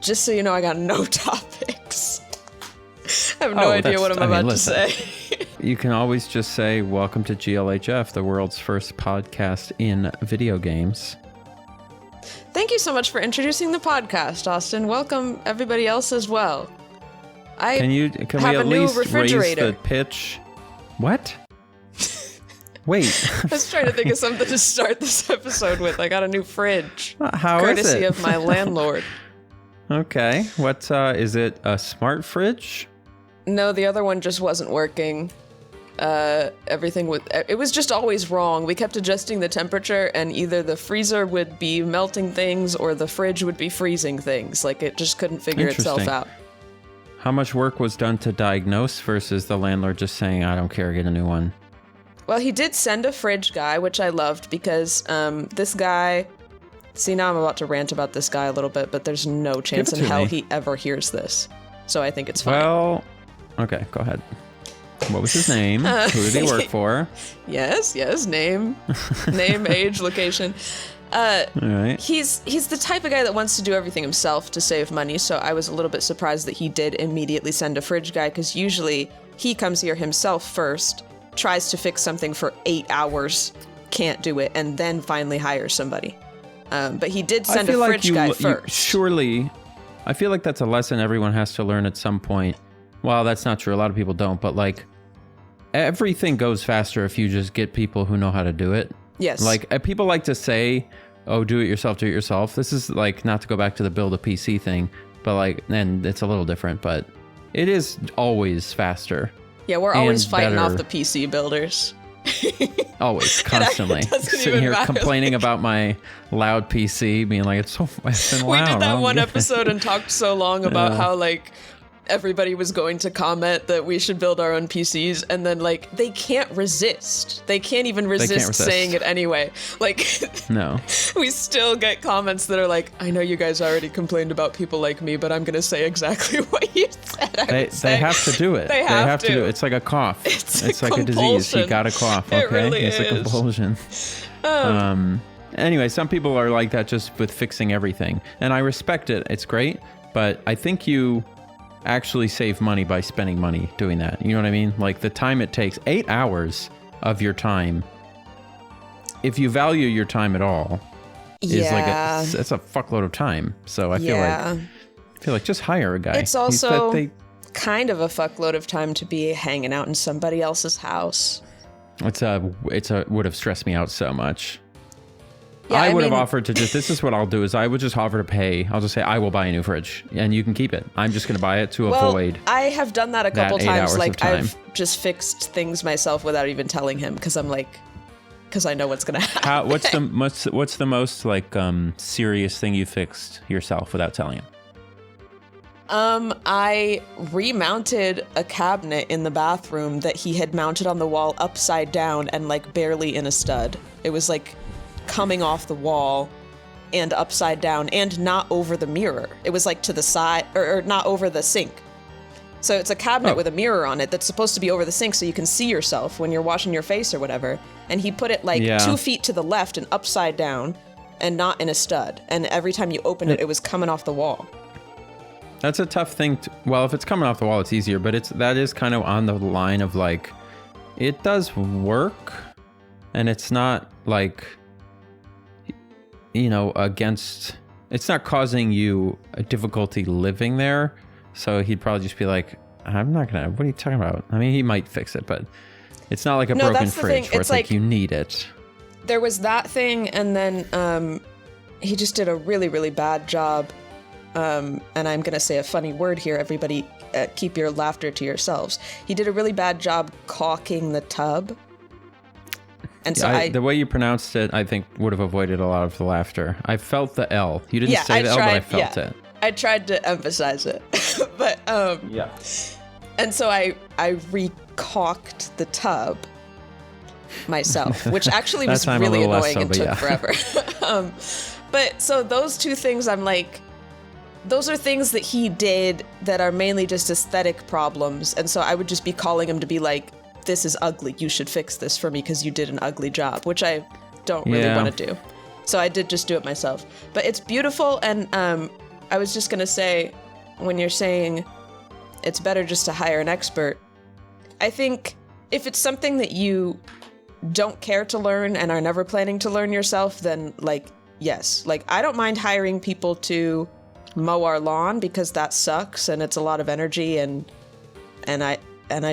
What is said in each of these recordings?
Just so you know, I got no topics. I have no idea what I'm about to say. You can always just say, welcome to GLHF, the world's first podcast in video games. Thank you so much for introducing the podcast, Austin. Welcome everybody else as well. Can we at least raise the pitch? What? Wait. I was trying to think of something to start this episode with. I got a new fridge. How is it? Courtesy of my landlord. Okay. What, is it a smart fridge? No, the other one just wasn't working. It was just always wrong. We kept adjusting the temperature and either the freezer would be melting things or the fridge would be freezing things. Like it just couldn't figure itself out. How much work was done to diagnose versus the landlord just saying, I don't care, get a new one? Well, he did send a fridge guy, which I loved because this guy... See, now I'm about to rant about this guy a little bit, but there's no chance in hell he ever hears this. So I think it's fine. Well, okay, go ahead. What was his name? Who did he work for? Yes, name, age, location. All right. He's the type of guy that wants to do everything himself to save money, so I was a little bit surprised that he did immediately send a fridge guy, because usually he comes here himself first, tries to fix something for 8 hours, can't do it, and then finally hires somebody. But he did send a fridge guy first. Surely, I feel like that's a lesson everyone has to learn at some point. Well, that's not true. A lot of people don't, but like everything goes faster if you just get people who know how to do it. Yes. Like people like to say, oh, do it yourself, do it yourself. This is like, not to go back to the build a PC thing, but like, and it's a little different, but it is always faster. Yeah, we're always fighting off the PC builders. Always, constantly. Sitting here complaining about my loud PC, being like, it's been loud. We did that one episode and talked so long about how like everybody was going to comment that we should build our own PCs, and then like they can't resist. They can't even resist saying it anyway. Like no. We still get comments that are like, I know you guys already complained about people like me, but I'm gonna say exactly what you said. They have to do it. They have to do it. It's like a cough. It's like a disease. You gotta cough. Okay, it really it's is. a compulsion. Anyway, some people are like that just with fixing everything, and I respect it. It's great, but I think you actually save money by spending money doing that. You know what I mean? Like the time it takes, 8 hours of your time, if you value your time at all, is like it's a fuckload of time. So I feel like just hire a guy. It's also kind of a fuckload of time to be hanging out in somebody else's house. It would have stressed me out so much. Yeah, I would have offered to this is what I'll do is I would just offer to pay. I'll just say, I will buy a new fridge and you can keep it. I'm just going to buy it to avoid. I have done that a couple times. Like I've just fixed things myself without even telling him because I know what's going to happen. What's the most like serious thing you fixed yourself without telling him? I remounted a cabinet in the bathroom that he had mounted on the wall upside down and like barely in a stud. It was like coming off the wall and upside down and not over the mirror. It was like to the side or not over the sink. So it's a cabinet with a mirror on it that's supposed to be over the sink so you can see yourself when you're washing your face or whatever. And he put it like 2 feet to the left and upside down and not in a stud. And every time you opened it, it was coming off the wall. That's a tough thing. Well, if it's coming off the wall, it's easier, but that is kind of on the line of like, it does work and it's not like, it's not causing you a difficulty living there. So he'd probably just be like, what are you talking about? I mean, he might fix it, but it's not like a broken fridge where it's like you need it. There was that thing. And then he just did a really, really bad job. And I'm going to say a funny word here. Everybody keep your laughter to yourselves. He did a really bad job caulking the tub. And so the way you pronounced it, I think would have avoided a lot of the laughter. I felt the L. You didn't say the L, but I felt it. I tried to emphasize it, but and so I recaulked the tub myself, which actually was really annoying and took forever. But so those two things, I'm like, those are things that he did that are mainly just aesthetic problems, and so I would just be calling him to be like, this is ugly, you should fix this for me because you did an ugly job, which I don't really want to do. So I did just do it myself. But it's beautiful, and I was just gonna say, when you're saying it's better just to hire an expert, I think if it's something that you don't care to learn and are never planning to learn yourself, then like, yes. Like, I don't mind hiring people to mow our lawn because that sucks and it's a lot of energy and I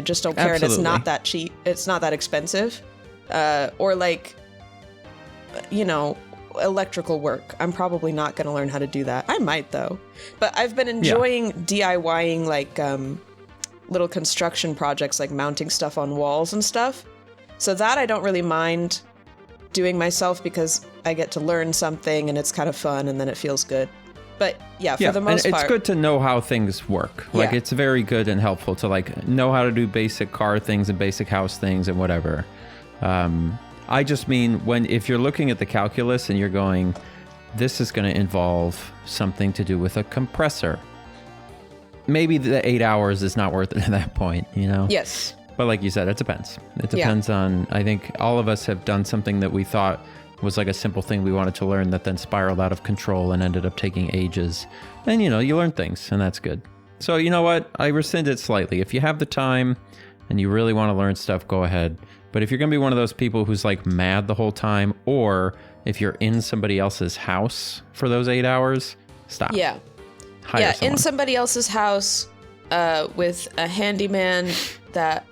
just don't care. Absolutely. And it's not that cheap. It's not that expensive. Or like, you know, electrical work. I'm probably not going to learn how to do that. I might though. But I've been enjoying DIYing like little construction projects, like mounting stuff on walls and stuff. So that I don't really mind doing myself because I get to learn something and it's kind of fun and then it feels good. But yeah, for the most part, it's good to know how things work. Like, it's very good and helpful to like know how to do basic car things and basic house things and whatever. I just mean if you're looking at the calculus and you're going, this is going to involve something to do with a compressor. Maybe the 8 hours is not worth it at that point, you know? Yes. But like you said, it depends. It depends on, I think all of us have done something that we thought was like a simple thing we wanted to learn that then spiraled out of control and ended up taking ages. And, you know, you learn things and that's good. So, you know what? I rescind it slightly. If you have the time and you really want to learn stuff, go ahead. But if you're going to be one of those people who's like mad the whole time, or if you're in somebody else's house for those 8 hours, stop. Yeah. Hire someone. In somebody else's house with a handyman that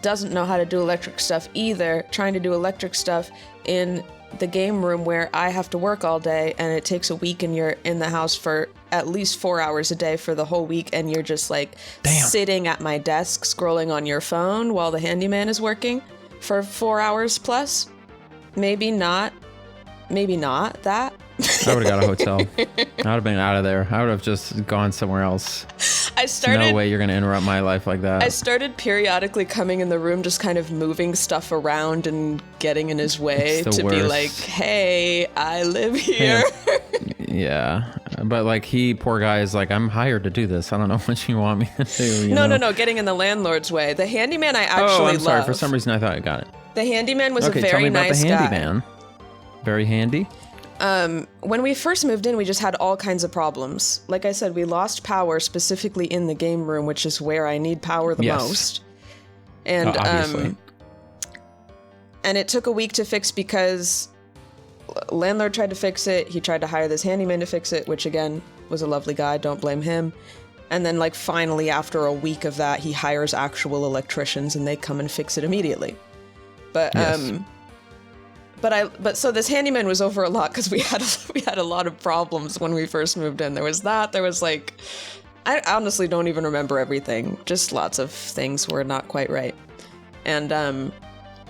doesn't know how to do electric stuff either, trying to do electric stuff in the game room where I have to work all day and it takes a week and you're in the house for at least 4 hours a day for the whole week and you're just like sitting at my desk scrolling on your phone while the handyman is working for 4 hours plus. Maybe not that. I would have got a hotel. I would have been out of there. I would have just gone somewhere else. No way you're going to interrupt my life like that. I started periodically coming in the room, just kind of moving stuff around and getting in his way to be like, hey, I live here. Yeah. But like poor guy is like, I'm hired to do this. I don't know what you want me to do. No, getting in the landlord's way. The handyman I actually I'm sorry. love. For some reason I thought I got it. The handyman was a very tell me about nice the guy. handyman. Very handy. When we first moved in, we just had all kinds of problems. Like I said, we lost power specifically in the game room, which is where I need power the most. And obviously. And it took a week to fix because landlord tried to fix it. He tried to hire this handyman to fix it, which again was a lovely guy. Don't blame him. And then like finally after a week of that, he hires actual electricians and they come and fix it immediately. But But so this handyman was over a lot because we had a lot of problems when we first moved in. There was like, I honestly don't even remember everything. Just lots of things were not quite right. And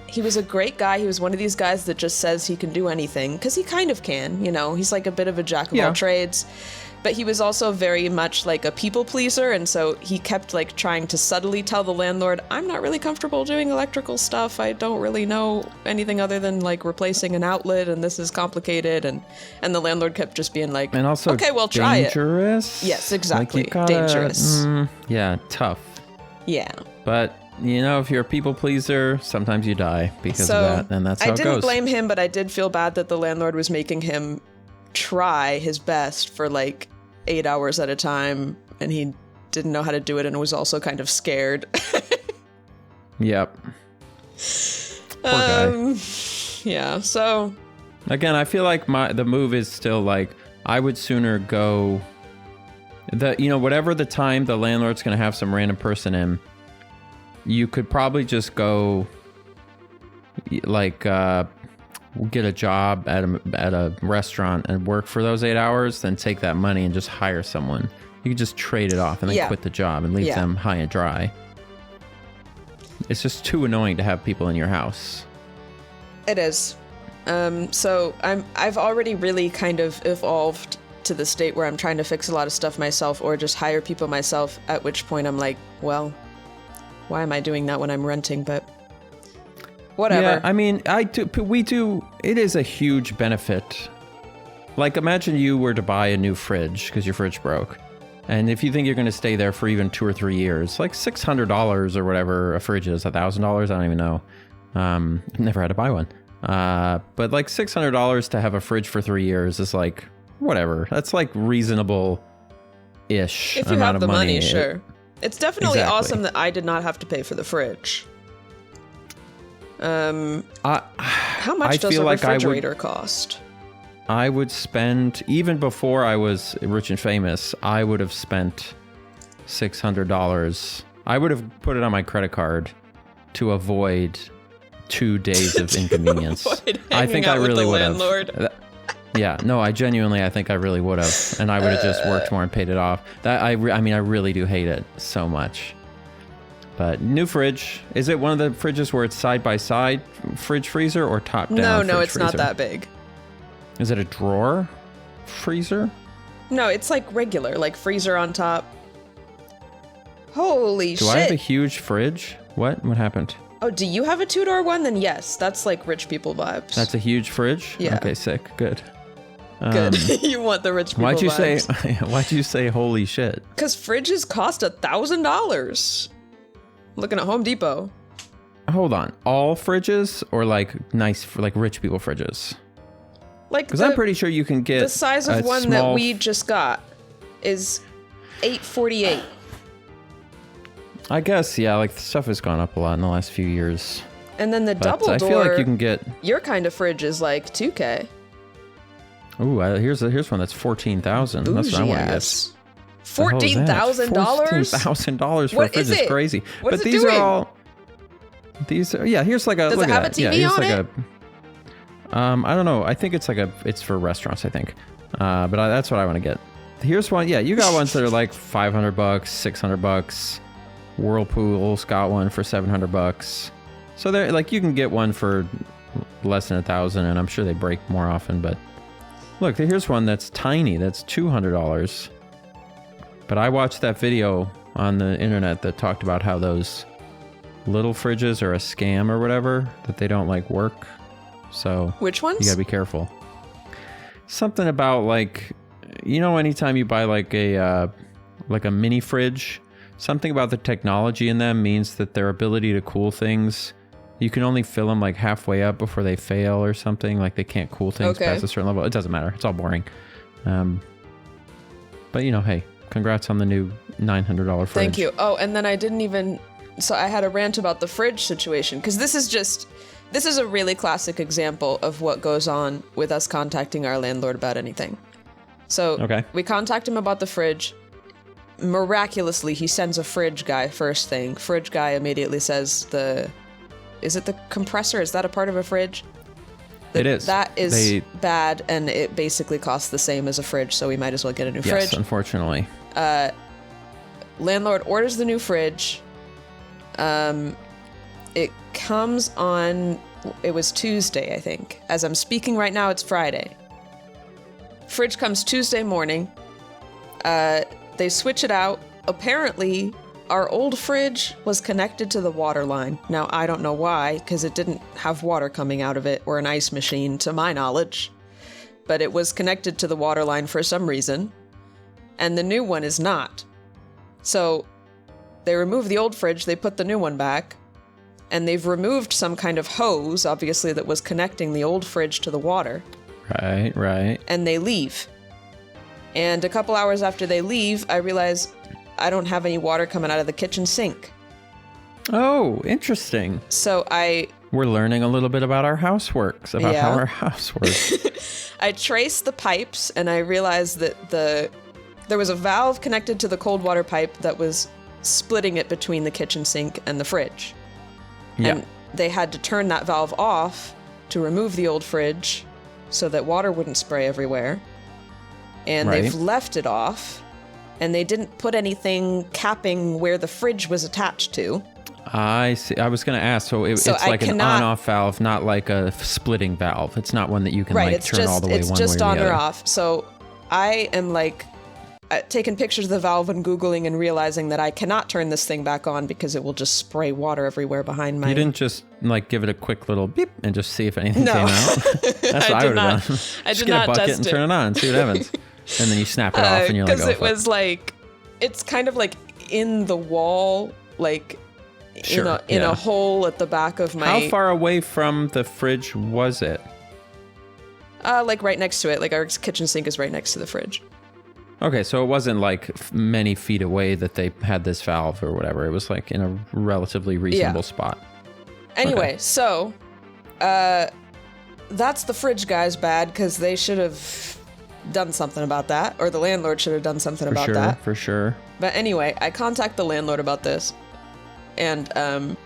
he was a great guy. He was one of these guys that just says he can do anything because he kind of can, you know. He's like a bit of a jack of all trades. But he was also very much like a people pleaser, and so he kept like trying to subtly tell the landlord, I'm not really comfortable doing electrical stuff. I don't really know anything other than like replacing an outlet, and this is complicated. And the landlord kept just being like, and also okay, well, try dangerous. Yes, exactly. Like Dangerous. Yeah, tough. Yeah. But you know, if you're a people pleaser, sometimes you die because of that, and that's how it goes. I didn't blame him, but I did feel bad that the landlord was making him try his best for like 8 hours at a time, and he didn't know how to do it and was also kind of scared. Yep. Poor guy. Yeah, so again, I feel like the move is still like, I would sooner go whatever the time the landlord's going to have some random person in, you could probably just go like get a job at a restaurant and work for those 8 hours, then take that money and just hire someone. You could just trade it off and then quit the job and leave them high and dry. It's just too annoying to have people in your house. It is. So I've already really kind of evolved to the state where I'm trying to fix a lot of stuff myself or just hire people myself, at which point I'm like, well, why am I doing that when I'm renting? But whatever. Yeah, I mean, we do, it is a huge benefit. Like, imagine you were to buy a new fridge because your fridge broke. And if you think you're going to stay there for even 2 or 3 years, like $600 or whatever a fridge is, $1,000, I don't even know. Never had to buy one. But like $600 to have a fridge for 3 years is like, whatever. That's like reasonable ish If you amount have of the money. money, sure. It's definitely Exactly. awesome that I did not have to pay for the fridge. How much does feel a like refrigerator cost? I would spend, even before I was rich and famous, I would have spent $600. I would have put it on my credit card to avoid 2 days of inconvenience. I think I really would have. Yeah, no, I think I really would have, and I would have just worked more and paid it off. I mean, I really do hate it so much. But new fridge, is it one of the fridges where it's side by side fridge freezer or top down? No, it's freezer? not that big. Is it a drawer freezer? No, it's like regular, like freezer on top. Holy shit. Do I have a huge fridge? What happened? Oh, do you have a 2-door one? Then yes, that's like rich people vibes. That's a huge fridge? Yeah. Okay, sick. Good. Good. You want the rich people vibes. Why'd you say holy shit? Because fridges cost $1,000. Looking at Home Depot. Hold on. All fridges or like nice, like rich people fridges? Like, because I'm pretty sure you can get the size of one that we just got is $848. I guess, yeah, like the stuff has gone up a lot in the last few years. And then the But double door, I feel like you can get your kind of fridge is like $2K. Ooh, here's one that's $14,000. That's what I want to get. $14,000? $14,000 for a fridge is crazy. What but is it these doing? are all. These are, yeah. Here's like a. Does look it have at a that. Yeah, TV here's on like it? I don't know. I think it's it's for restaurants. I think, but that's what I want to get. Here's one. Yeah, you got ones that are like $500, $600. Whirlpool's got one for $700. So they're like you can get one for less than $1,000, and I'm sure they break more often. But look, here's one that's tiny. That's $200. But I watched that video on the internet that talked about how those little fridges are a scam or whatever, that they don't like work. So which ones? You gotta be careful. Something about like, you know, anytime you buy like a mini fridge, something about the technology in them means that their ability to cool things, you can only fill them like halfway up before they fail or something. Like they can't cool things past a certain level. It doesn't matter. It's all boring. But you know, hey, congrats on the new $900 fridge. Thank you. Oh, and then I didn't even... So I had a rant about the fridge situation, because this is a really classic example of what goes on with us contacting our landlord about anything. So we contact him about the fridge. Miraculously, he sends a fridge guy first thing. Fridge guy immediately says is it the compressor? Is that a part of a fridge? It is. That is bad, and it basically costs the same as a fridge, so we might as well get a new fridge. Yes, unfortunately. Landlord orders the new fridge. It comes on, it was Tuesday, I think. As I'm speaking right now, it's Friday. Fridge comes Tuesday morning. They switch it out. Apparently, our old fridge was connected to the water line. Now, I don't know why, because it didn't have water coming out of it, or an ice machine, to my knowledge. But it was connected to the water line for some reason. And the new one is not. So, they remove the old fridge, they put the new one back, and they've removed some kind of hose, obviously, that was connecting the old fridge to the water. Right. And they leave. And a couple hours after they leave, I realize I don't have any water coming out of the kitchen sink. Oh, interesting. So we're learning a little bit about our houseworks, about how our house works. I traced the pipes, and I realized that there was a valve connected to the cold water pipe that was splitting it between the kitchen sink and the fridge. Yeah. And they had to turn that valve off to remove the old fridge so that water wouldn't spray everywhere. And they've left it off, and they didn't put anything capping where the fridge was attached to. I see. I was going to ask, so it's like an on-off valve, not like a splitting valve. It's not one that you can turn all the way one way or the other. It's just on or off. So I am taking pictures of the valve and Googling and realizing that I cannot turn this thing back on because it will just spray water everywhere behind my... You didn't just give it a quick little beep and just see if anything came out? That's what I would have done. Just get a bucket and turn it on and see what happens. And then you snap it off and you're like, oh, because it was it's kind of like in the wall, in a hole at the back of my... How far away from the fridge was it? Right next to it. Like our kitchen sink is right next to the fridge. Okay, so it wasn't like many feet away that they had this valve or whatever. It was like in a relatively reasonable spot. Anyway, Okay. so that's the fridge guys bad because they should have done something about that, or the landlord should have done something about that. For sure. But anyway, I contact the landlord about this, and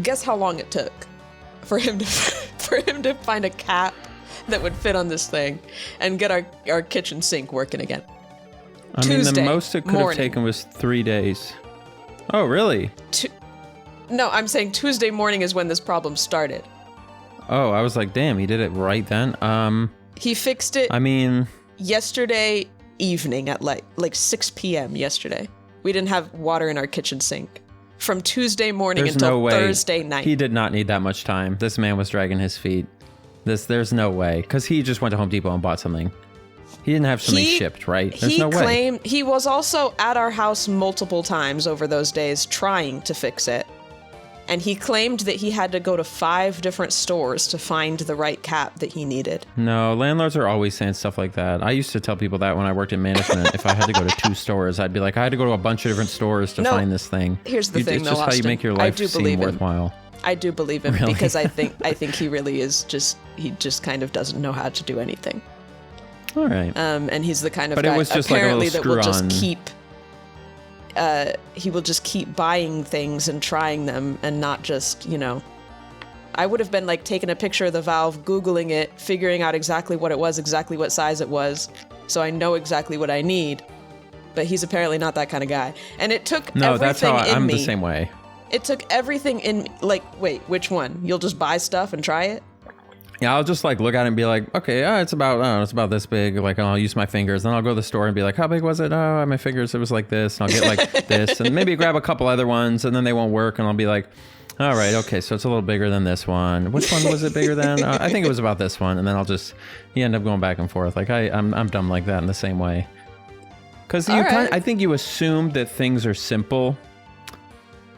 guess how long it took for him to find a cap that would fit on this thing and get our kitchen sink working again. I mean, Tuesday the most it could have taken was 3 days. Oh, really? No, I'm saying Tuesday morning is when this problem started. Oh, I was like, damn, he did it right then. He fixed it. I mean, yesterday evening at like 6 p.m. yesterday. We didn't have water in our kitchen sink from Tuesday morning there's until no way. Thursday night. He did not need that much time. This man was dragging his feet. There's no way, because he just went to Home Depot and bought something. He didn't have something shipped, right? There's no way. He was also at our house multiple times over those days trying to fix it. And he claimed that he had to go to 5 different stores to find the right cap that he needed. No, landlords are always saying stuff like that. I used to tell people that when I worked in management. If I had to go to 2 stores, I'd be like, I had to go to a bunch of different stores to find this thing. Here's the thing, it's just how you make your life seem worthwhile. I do believe him Really? because I think he really is he just kind of doesn't know how to do anything. All right. And he's the kind of but guy it was just apparently like a that will little just screw-on. keep he will just keep buying things and trying them and not just, I would have been like taking a picture of the valve, Googling it, figuring out exactly what it was, exactly what size it was, so I know exactly what I need. But he's apparently not that kind of guy. And it took everything that's how in I'm me. the same way. It took everything in, wait, which one? You'll just buy stuff and try it? Yeah, I'll just like look at it and be like, okay, it's about this big. Like, I'll use my fingers. Then I'll go to the store and be like, how big was it? Oh, my fingers, it was like this. And I'll get like this, and maybe grab a couple other ones, and then they won't work. And I'll be like, all right, okay, so it's a little bigger than this one. Which one was it bigger than? I think it was about this one. And then you end up going back and forth. Like I'm dumb like that in the same way. Because I think you assume that things are simple,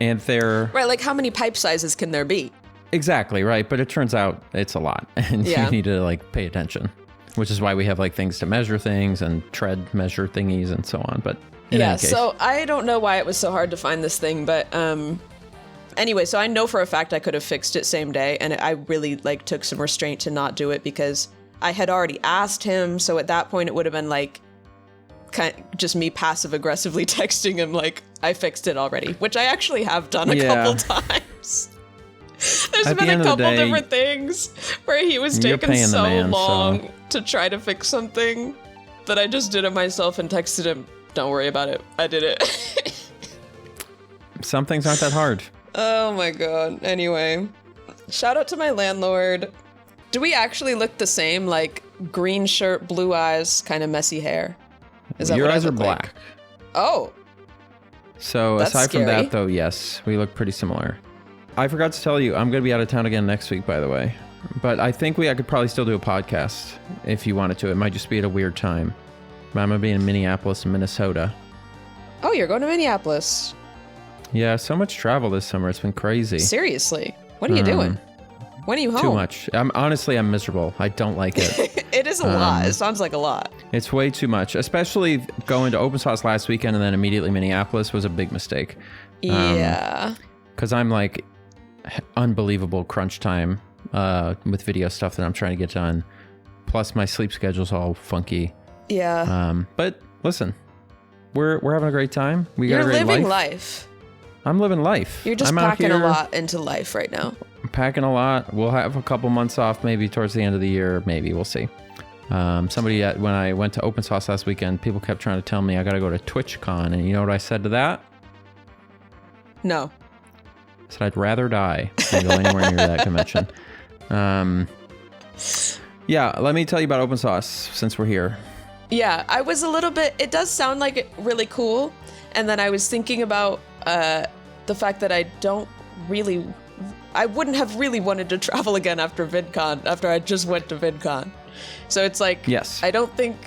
and they're right. Like, how many pipe sizes can there be? Exactly, right. But it turns out it's a lot, and you need to like pay attention, which is why we have like things to measure things and tread measure thingies and so on. But in any case. So I don't know why it was so hard to find this thing, but anyway, so I know for a fact I could have fixed it same day, and I really like took some restraint to not do it because I had already asked him. So at that point, it would have been like just me passive aggressively texting him like I fixed it already, which I actually have done a couple times. There's been a couple different things where he was taking so long to try to fix something that I just did it myself and texted him, don't worry about it, I did it. Some things aren't that hard. Oh my god. Anyway, shout out to my landlord. Do we actually look the same? Like green shirt, blue eyes, kind of messy hair? Is that your what eyes I are look black. like? Oh. So That's aside scary. from that, though, yes, we look pretty similar. I forgot to tell you, I'm going to be out of town again next week, by the way. But I think I could probably still do a podcast if you wanted to. It might just be at a weird time. But I'm going to be in Minneapolis, Minnesota. Oh, you're going to Minneapolis. Yeah, so much travel this summer. It's been crazy. Seriously? What are you doing? When are you home? Too much. I'm miserable. I don't like it. It is a lot. It sounds like a lot. It's way too much. Especially going to Open Sauce last weekend and then immediately Minneapolis was a big mistake. Yeah. Because I'm like unbelievable crunch time with video stuff that I'm trying to get done. Plus my sleep schedule's all funky. Yeah. But listen, we're having a great time. You're living life. I'm living life. You're just packing a lot into life right now. I'm packing a lot. We'll have a couple months off maybe towards the end of the year. Maybe. We'll see. Somebody when I went to Open Sauce last weekend, people kept trying to tell me I got to go to TwitchCon. And you know what I said to that? No. I said I'd rather die than go anywhere near that convention. Yeah, let me tell you about Open Sauce since we're here. Yeah, I was a little bit, it does sound like it really cool. And then I was thinking about the fact that I wouldn't have really wanted to travel again after VidCon, after I just went to VidCon. So it's like, yes. I didn't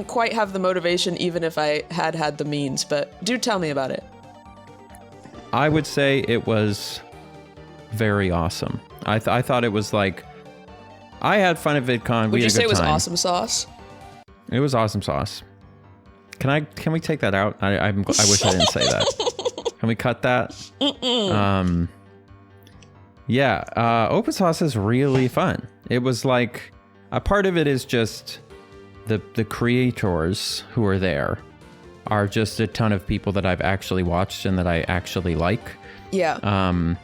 quite have the motivation even if I had the means, but do tell me about it. I would say it was very awesome. I thought it was like, I had fun at VidCon. Would you say it was time. awesome sauce? It was awesome sauce. Can we take that out? I wish I didn't say that. Can we cut that? Open sauce is really fun. It was like a part of it is just the creators who are there are just a ton of people that I've actually watched and that I actually like. Yeah.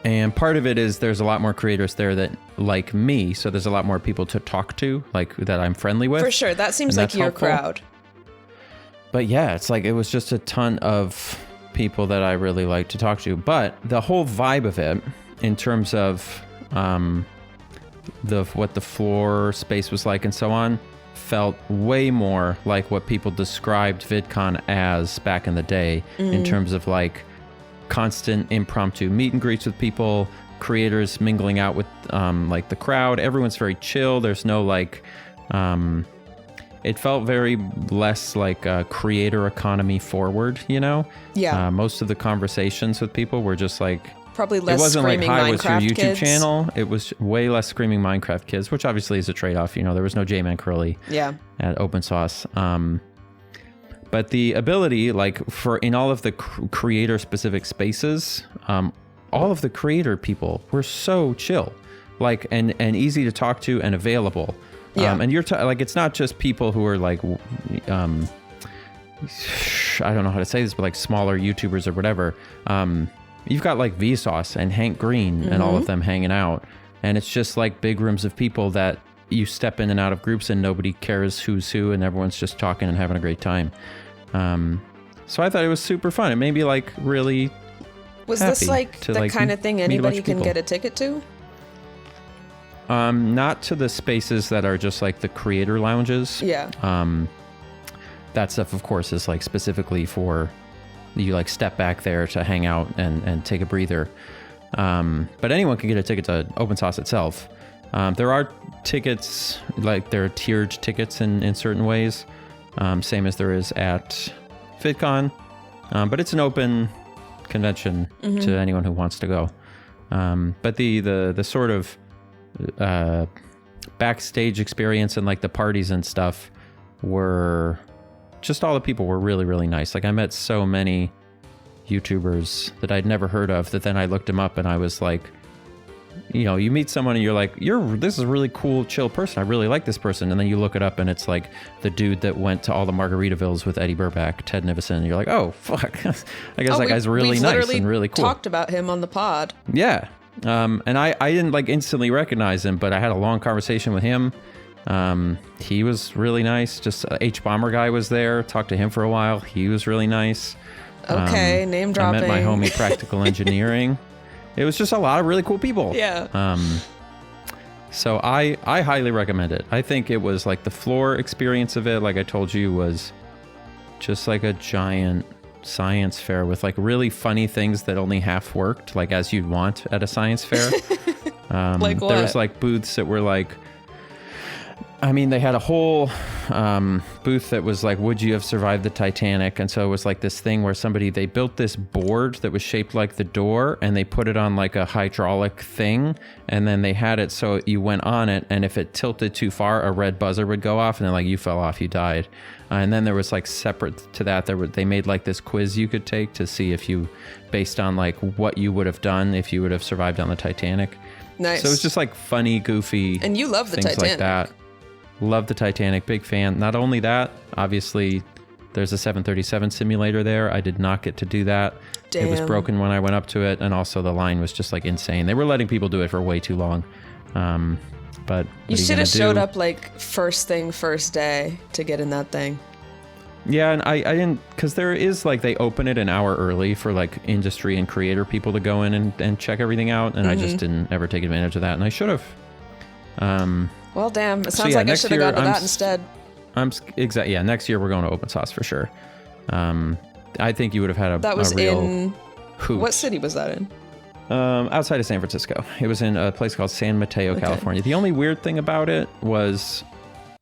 And part of it is there's a lot more creators there that like me, so there's a lot more people to talk to, like that I'm friendly with. For sure, that seems like your helpful. crowd. But yeah, it's like it was just a ton of people that I really like to talk to. But the whole vibe of it, in terms of what the floor space was like and so on, felt way more like what people described VidCon as back in the day, in terms of like constant impromptu meet and greets with people, creators mingling out with like the crowd. Everyone's very chill. There's no like it felt very less like creator economy forward, you know? Yeah. Most of the conversations with people were just like, probably less it wasn't like, screaming hi, what's your Minecraft YouTube kids. channel? It was way less screaming Minecraft kids, which obviously is a trade-off. You know, there was no J-Man Curly at Open Sauce. But the ability, like for in all of the creator specific spaces, all of the creator people were so chill, like, and easy to talk to and available. Yeah. And you're like, it's not just people who are like, I don't know how to say this, but like smaller YouTubers or whatever. You've got like Vsauce and Hank Green and all of them hanging out. And it's just like big rooms of people that you step in and out of groups and nobody cares who's who and everyone's just talking and having a great time. So I thought it was super fun. It made me like really Was this like to, the like, kind of thing meet a bunch anybody of can people. get a ticket to? Not to the spaces that are just like the creator lounges. Yeah. That stuff, of course, is like specifically for you like step back there to hang out and take a breather. But anyone can get a ticket to Open Sauce itself. There are tickets, like there are tiered tickets in certain ways, same as there is at VidCon. But it's an open convention to anyone who wants to go. But the sort of backstage experience and like the parties and stuff were just, all the people were really, really nice. Like I met so many YouTubers that I'd never heard of that then I looked them up and I was like, you know, you meet someone and you're like, this is a really cool, chill person. I really like this person. And then you look it up and it's like the dude that went to all the Margaritavilles with Eddie Burback, Ted Nivison. And you're like, oh, fuck. I guess that guy's really nice and really cool. Talked about him on the pod. Yeah. And I didn't like instantly recognize him, but I had a long conversation with him. He was really nice. Just H Bomber guy was there. Talked to him for a while. He was really nice. Okay, name dropping. I met my homie Practical Engineering. It was just a lot of really cool people. Yeah. So I highly recommend it. I think it was like the floor experience of it, like I told you, was just like a giant science fair with like really funny things that only half worked, like as you'd want at a science fair. Like what? There was like booths that were like, I mean, they had a whole booth that was like, would you have survived the Titanic? And so it was like this thing where they built this board that was shaped like the door and they put it on like a hydraulic thing. And then they had it so you went on it. And if it tilted too far, a red buzzer would go off and then like you fell off, you died. And then there was like separate to that, they made like this quiz you could take to see if you, based on like what you would have done if you would have survived on the Titanic. Nice. So it was just like funny, goofy And you love the things Titanic. like that. Love the Titanic, big fan. Not only that, obviously, there's a 737 simulator there. I did not get to do that. Damn. It was broken when I went up to it, and also the line was just like insane. They were letting people do it for way too long. But You should have showed up like first thing, first day to get in that thing. Yeah, and I didn't, because there is like, they open it an hour early for like industry and creator people to go in and check everything out, and I just didn't ever take advantage of that, and I should have. Well, damn. It sounds like I should have gone to that instead. Yeah, next year we're going to Open Sauce for sure. I think you would have had That was a real in... hoot. What city was that in? Outside of San Francisco. It was in a place called San Mateo, California. The only weird thing about it was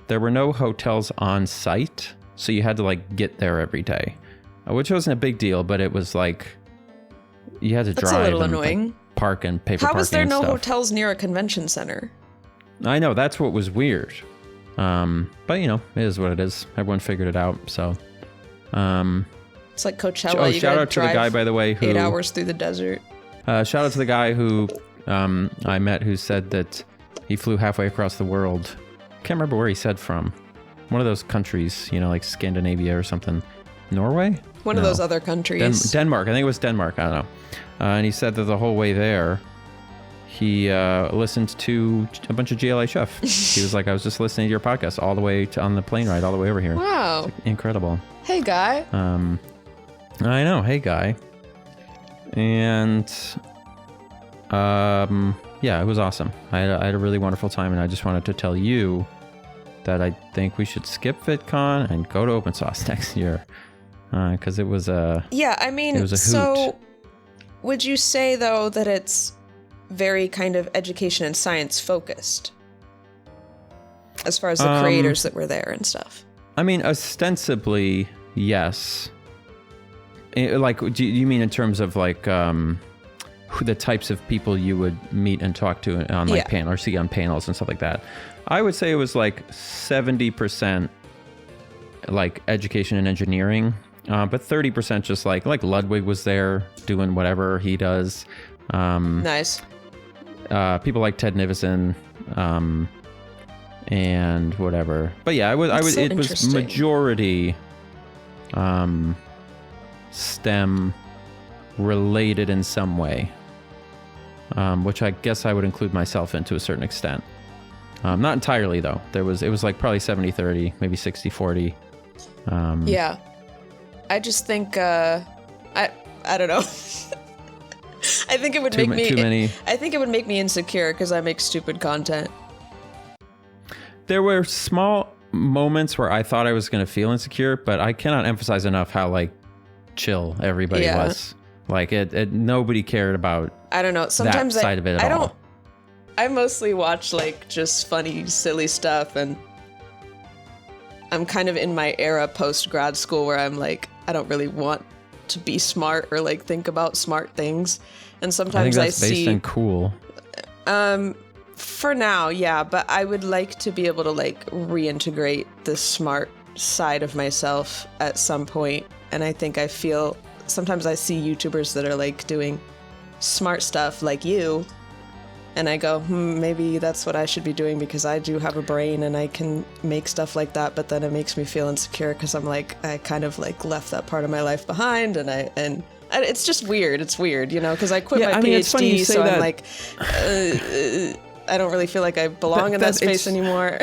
there were no hotels on site, so you had to like get there every day, which wasn't a big deal, but it was like you had to That's drive a little and annoying. like, park and pay for How parking was there and no stuff. hotels near a convention center? I know, that's what was weird. But you know, it is what it is. Everyone figured it out. So, it's like Coachella. Shout out to the guy, by the way, who 8 hours through the desert. Shout out to the guy who I met who said that he flew halfway across the world. Can't remember where he said from. One of those countries, you know, like Scandinavia or something. Norway? One of those other countries. Denmark. I think it was Denmark. I don't know. And he said that the whole way there, he listened to a bunch of GLA Chef. He was like, I was just listening to your podcast all the way on the plane ride all the way over here. Wow. Like, incredible. Hey, guy. I know. Hey, guy. And yeah, it was awesome. I had a really wonderful time, and I just wanted to tell you that I think we should skip VidCon and go to Open Sauce next year. Because it was a... Yeah, I mean, it was a hoot. So would you say, though, that it's very kind of education and science focused? As far as the creators that were there and stuff. I mean, ostensibly, yes. Like, do you mean in terms of, like, who the types of people you would meet and talk to on, like, panel or see on panels and stuff like that? I would say it was, like, 70%, like, education and engineering. But 30% just like Ludwig was there doing whatever he does. Nice. People like Ted Nivison, and whatever. But yeah, it was majority, STEM related in some way. Which I guess I would include myself in to a certain extent. Not entirely though. It was like probably 70-30, maybe 60-40. Yeah. I just think, I don't know. I think it would make me... I think it would make me insecure because I make stupid content. There were small moments where I thought I was going to feel insecure, but I cannot emphasize enough how, like, chill everybody was. Like, nobody cared about I don't know. Sometimes that side of it at all. I mostly watch, like, just funny, silly stuff, and I'm kind of in my era post-grad school where I'm like, I don't really want to be smart or like think about smart things. And sometimes I see based in cool. For now, yeah, but I would like to be able to like reintegrate the smart side of myself at some point. And I think I feel sometimes I see YouTubers that are like doing smart stuff like you, and I go, maybe that's what I should be doing because I do have a brain and I can make stuff like that. But then it makes me feel insecure because I'm like, I kind of like left that part of my life behind, and it's just weird. It's weird, you know, because I quit my PhD, so I'm like, I don't really feel like I belong in that space anymore.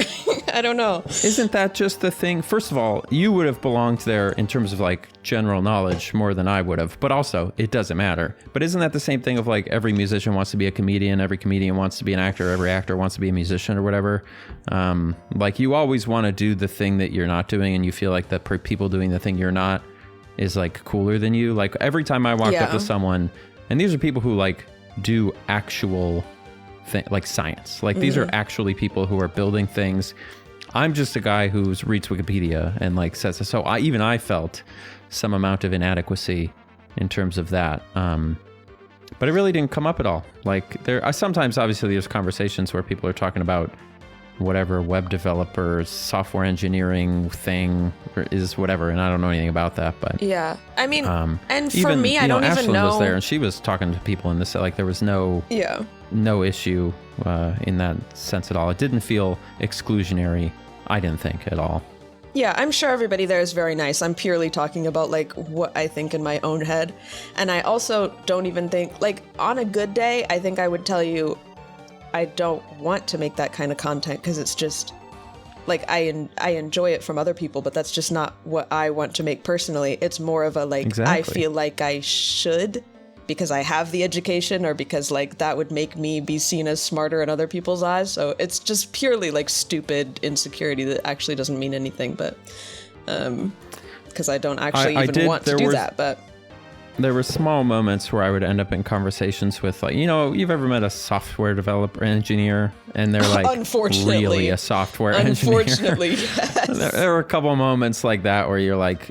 I don't know. Isn't that just the thing? First of all, you would have belonged there in terms of like general knowledge more than I would have, but also it doesn't matter. But isn't that the same thing of like every musician wants to be a comedian, every comedian wants to be an actor, every actor wants to be a musician or whatever? Like you always want to do the thing that you're not doing, and you feel like the people doing the thing you're not is like cooler than you. Like every time I walked up to someone, and these are people who like do actual like science, like these are actually people who are building things. I'm just a guy who reads Wikipedia and like says so. I felt some amount of inadequacy in terms of that, but it really didn't come up at all. Like sometimes obviously there's conversations where people are talking about whatever web developer software engineering thing is whatever, and I don't know anything about that. But yeah, I mean, and for even, me, I don't even know. Ashlyn was there and she was talking to people in this, like there was no issue in that sense at all. It didn't feel exclusionary, I didn't think at all. Yeah, I'm sure everybody there is very nice. I'm purely talking about like what I think in my own head. And I also don't even think, like on a good day, I think I would tell you I don't want to make that kind of content because it's just like I enjoy it from other people, but that's just not what I want to make personally. It's more of a like I feel like I should because I have the education, or because like that would make me be seen as smarter in other people's eyes. So it's just purely like stupid insecurity that actually doesn't mean anything, but because I don't actually want to do that. But there were small moments where I would end up in conversations with, like, you know, you've ever met a software developer engineer and they're like really a software engineer? Unfortunately, yes. There were a couple of moments like that where you're like,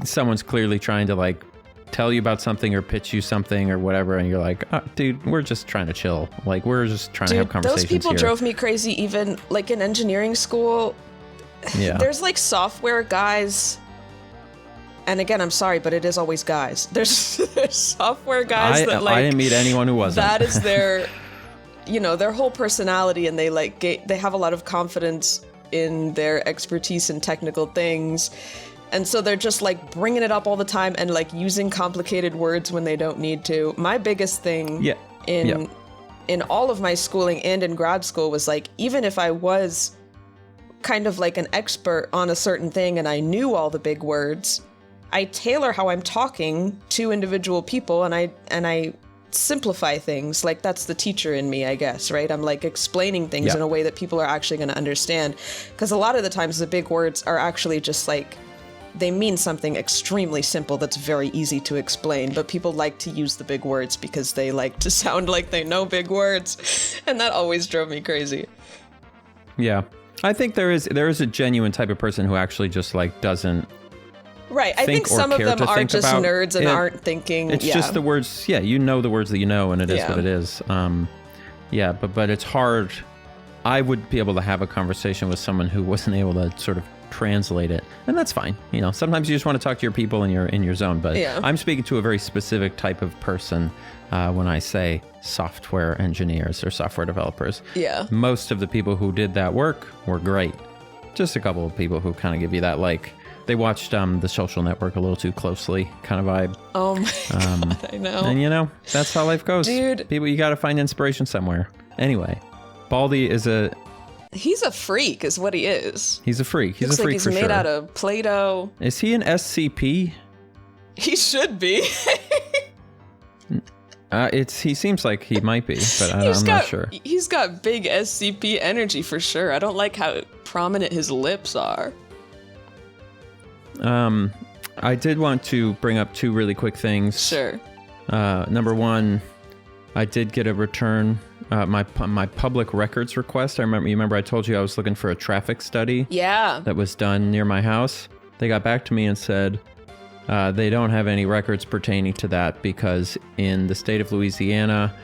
someone's clearly trying to like tell you about something or pitch you something or whatever, and you're like, oh, dude, we're just trying to chill. Like, we're just trying to have conversations. Those people drove me crazy even like in engineering school. Yeah. There's like software guys, and again, I'm sorry, but it is always guys. There's software guys that like... I didn't meet anyone who wasn't. That is their, their whole personality, and they like they have a lot of confidence in their expertise in technical things. And so they're just like bringing it up all the time and like using complicated words when they don't need to. My biggest thing in all of my schooling and in grad school was like, even if I was kind of like an expert on a certain thing and I knew all the big words, I tailor how I'm talking to individual people, and I simplify things. Like, that's the teacher in me, I guess, right? I'm like explaining things in a way that people are actually going to understand. Because a lot of the times the big words are actually just like, they mean something extremely simple that's very easy to explain, but people like to use the big words because they like to sound like they know big words, and that always drove me crazy. Yeah. I think there is a genuine type of person who actually just like doesn't Right. I think some of them are just nerds and aren't thinking. It's just the words. Yeah, you know the words that you know, and it is what it is. But it's hard. I would be able to have a conversation with someone who wasn't able to sort of translate it, and that's fine. Sometimes you just want to talk to your people in your zone. But I'm speaking to a very specific type of person when I say software engineers or software developers. Yeah. Most of the people who did that work were great. Just a couple of people who kind of give you that like. They watched The Social Network a little too closely kind of vibe. Oh my God, I know. And that's how life goes. Dude. People, you got to find inspiration somewhere. Anyway, Baldy is he's a freak is what he is. He's a freak. He's a freak for sure. He's made out of Play-Doh. Is he an SCP? He should be. He seems like he might be, but I'm not sure. He's got big SCP energy for sure. I don't like how prominent his lips are. I did want to bring up two really quick things. Sure. Number one, I did get a return, my public records request. You remember I told you I was looking for a traffic study. Yeah. That was done near my house. They got back to me and said they don't have any records pertaining to that because in the state of Louisiana,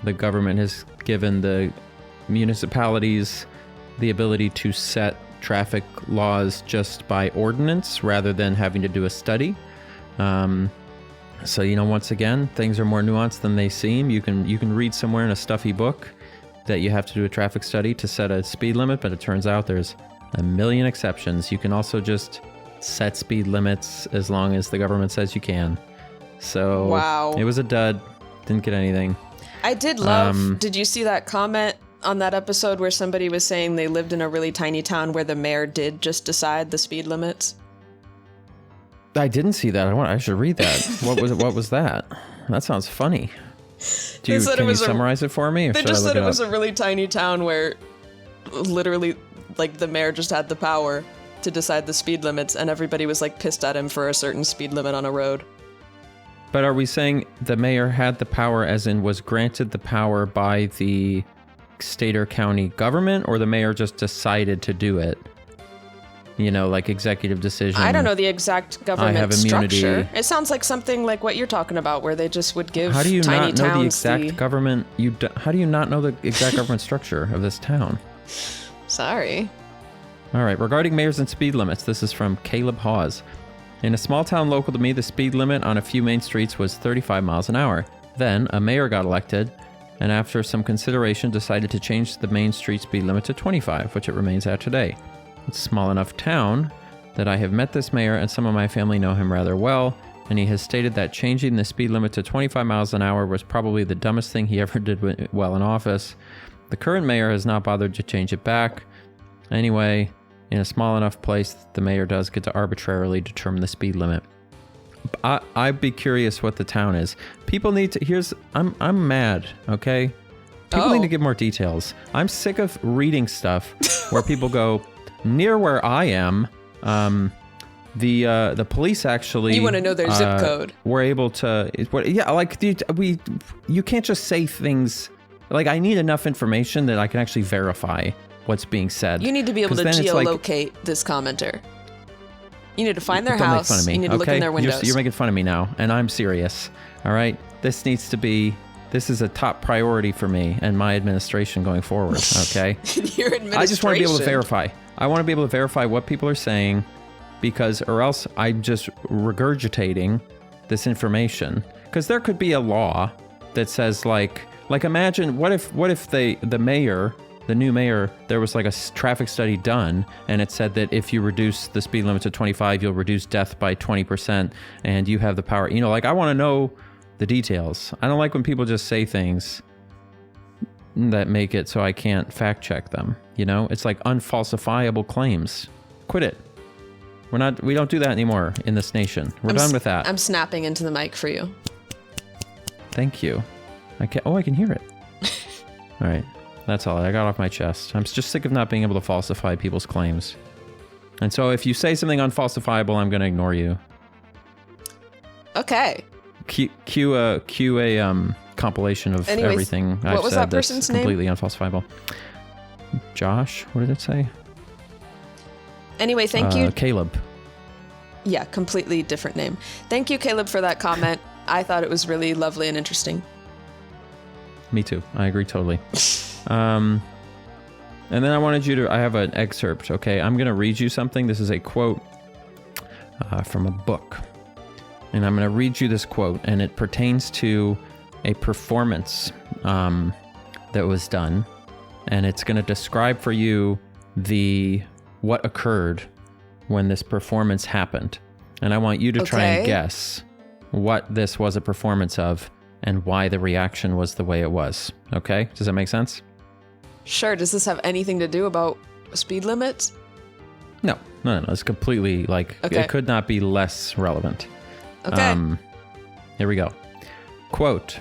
the government has given the municipalities the ability to set traffic laws just by ordinance rather than having to do a study. So once again, things are more nuanced than they seem. You can read somewhere in a stuffy book that you have to do a traffic study to set a speed limit, but it turns out there's a million exceptions. You can also just set speed limits as long as the government says you can. So wow. It was a dud. Didn't get anything. I did love, did you see that comment on that episode where somebody was saying they lived in a really tiny town where the mayor did just decide the speed limits? I didn't see that. I should read that. What was that? That sounds funny. Can you summarize it for me? They just said it was a really tiny town where literally like the mayor just had the power to decide the speed limits, and everybody was like pissed at him for a certain speed limit on a road. But are we saying the mayor had the power as in was granted the power by the state or county government, or the mayor just decided to do it? Like executive decision. I don't know the exact government structure. It sounds like something like what you're talking about, where they just would give tiny towns. How do you not know the exact government? How do you not know the exact government structure of this town? Sorry. All right. Regarding mayors and speed limits, this is from Caleb Hawes. In a small town local to me, the speed limit on a few main streets was 35 miles an hour. Then a mayor got elected, and after some consideration decided to change the main street speed limit to 25, which it remains at today. It's a small enough town that I have met this mayor and some of my family know him rather well, and he has stated that changing the speed limit to 25 miles an hour was probably the dumbest thing he ever did while in office. The current mayor has not bothered to change it back. Anyway, in a small enough place, the mayor does get to arbitrarily determine the speed limit. I'd be curious what the town is. People need to, I'm mad, okay? People need to give more details. I'm sick of reading stuff where people go, near where I am, the police actually... You want to know their zip code. We're able to... you can't just say things... Like, I need enough information that I can actually verify what's being said. You need to be able to geolocate this commenter. You need to find their house. Make fun of me, you need to look in their windows. You're making fun of me now, and I'm serious. All right? This is a top priority for me and my administration going forward, okay? Your administration. I just want to be able to verify. I want to be able to verify what people are saying, because or else I'm just regurgitating this information. Because there could be a law that says like imagine what if the mayor, the new mayor, there was like a traffic study done and it said that if you reduce the speed limit to 25, you'll reduce death by 20%, and you have the power. You know, like I want to know the details. I don't like when people just say things that make it so I can't fact check them. You know, it's like unfalsifiable claims. Quit it. We don't do that anymore in this nation. We're done with that. I'm snapping into the mic for you. Thank you. I can hear it. All right. That's all I got off my chest. I'm just sick of not being able to falsify people's claims. And so if you say something unfalsifiable, I'm going to ignore you. Okay. Cue a compilation of everything I've was said that person's that's completely unfalsifiable. Josh, what did it say? Anyway, thank you. Caleb. Yeah, completely different name. Thank you, Caleb, for that comment. I thought it was really lovely and interesting. Me too. I agree totally. And then I have an excerpt, okay? I'm going to read you something. This is a quote from a book. And I'm going to read you this quote, and it pertains to a performance that was done. And it's going to describe for you what occurred when this performance happened. And I want you to try and guess what this was a performance of and why the reaction was the way it was. Okay? Does that make sense? Sure. Does this have anything to do about speed limits? No. It's completely it could not be less relevant. Okay. Here we go. Quote,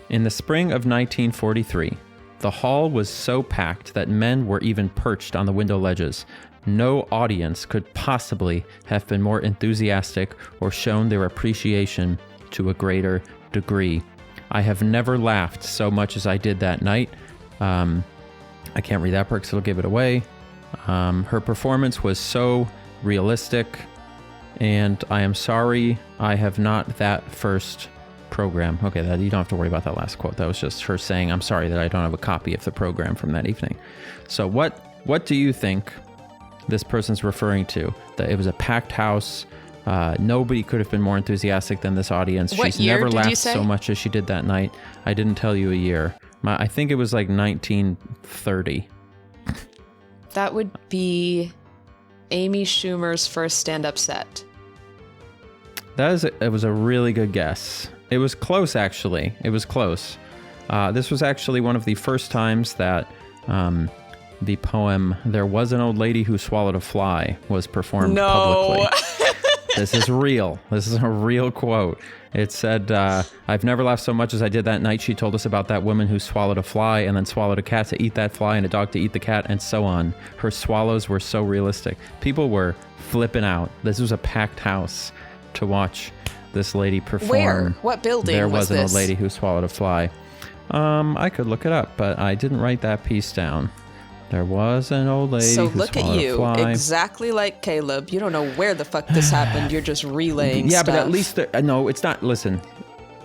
in the spring of 1943, the hall was so packed that men were even perched on the window ledges. No audience could possibly have been more enthusiastic or shown their appreciation to a greater degree. I have never laughed so much as I did that night. I can't read that part because it'll give it away. Her performance was so realistic, and I am sorry I have not that first program. Okay, you don't have to worry about that last quote. That was just her saying, I'm sorry that I don't have a copy of the program from that evening. So what do you think this person's referring to? That it was a packed house. Nobody could have been more enthusiastic than this audience. What She's year never did laughed you say? so much as she did that night. I didn't tell you a year. I think it was like 1930. That would be Amy Schumer's first stand-up set. It was a really good guess. It was close, actually. It was close. This was actually one of the first times that the poem "There Was an Old Lady Who Swallowed a Fly" was performed publicly. This is real. This is a real quote. It said, I've never laughed so much as I did that night. She told us about that woman who swallowed a fly and then swallowed a cat to eat that fly and a dog to eat the cat and so on. Her swallows were so realistic. People were flipping out. This was a packed house to watch this lady perform. Where? What building There was this? an old lady who swallowed a fly. I could look it up, but I didn't write that piece down. There was an old lady So who look at swallowed a you, fly. exactly like Caleb. You don't know where the fuck this happened. You're just relaying Yeah, stuff. but at least, no, it's not, listen,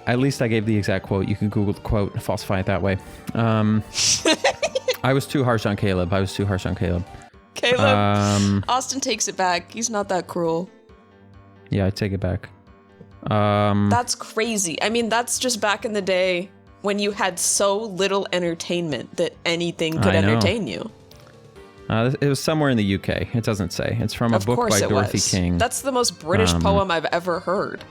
at least I gave the exact quote. You can Google the quote and falsify it that way. I was too harsh on Caleb. Caleb, Austin takes it back. He's not that cruel. Yeah, I take it back. That's crazy. I mean, that's just back in the day when you had so little entertainment that anything could I know. entertain you. It was somewhere in the UK. It doesn't say. It's from a Of book course by it Dorothy was. King. That's the most British poem I've ever heard.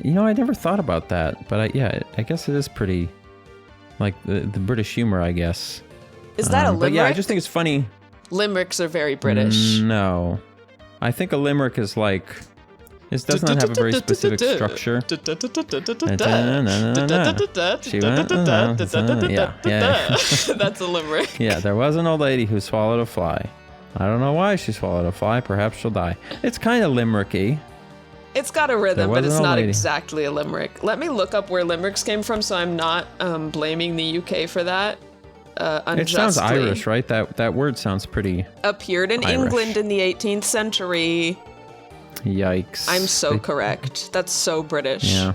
You know, I never thought about that, but I guess it is pretty, like the British humor, I guess. Is that a limerick? But yeah, I just think it's funny. Limericks are very British. No. I think a limerick is like, it does not have a very specific structure. Yeah. That's a limerick. Yeah, there was an old lady who swallowed a fly. I don't know why she swallowed a fly. Perhaps she'll die. It's kind of limericky. It's got a rhythm, but was it's an old not lady. exactly a limerick. Let me look up where limericks came from so I'm not blaming the UK for that unjustly. It sounds Irish, right? That word sounds pretty Appeared in Irish. England in the 18th century. yikes. I'm so correct. That's so British. Yeah.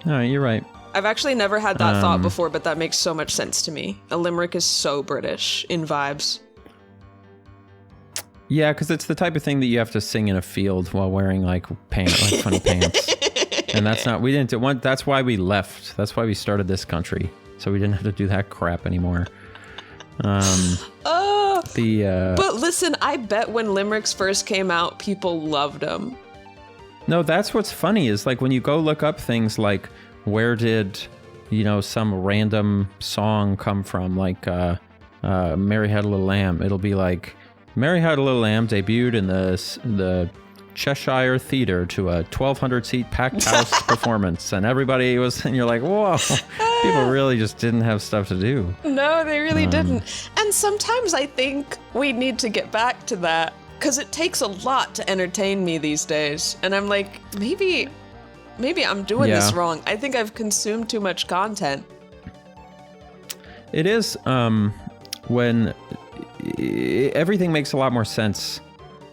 All right, you're right. I've actually never had that thought before, but that makes so much sense to me. A limerick is so British in vibes. Yeah, because it's the type of thing that you have to sing in a field while wearing like funny pants. And we didn't do. That's why we left. That's why we started this country. So we didn't have to do that crap anymore. But listen, I bet when limericks first came out, people loved them. No, that's what's funny is like when you go look up things like where did, some random song come from, like Mary Had a Little Lamb. It'll be like Mary Had a Little Lamb debuted in the Cheshire Theatre to a 1,200-seat packed house performance, and everybody was, and you're like, whoa, people really just didn't have stuff to do. No, they really didn't. And sometimes I think we need to get back to that, because it takes a lot to entertain me these days. And I'm like, maybe I'm doing this wrong. I think I've consumed too much content. It is when everything makes a lot more sense.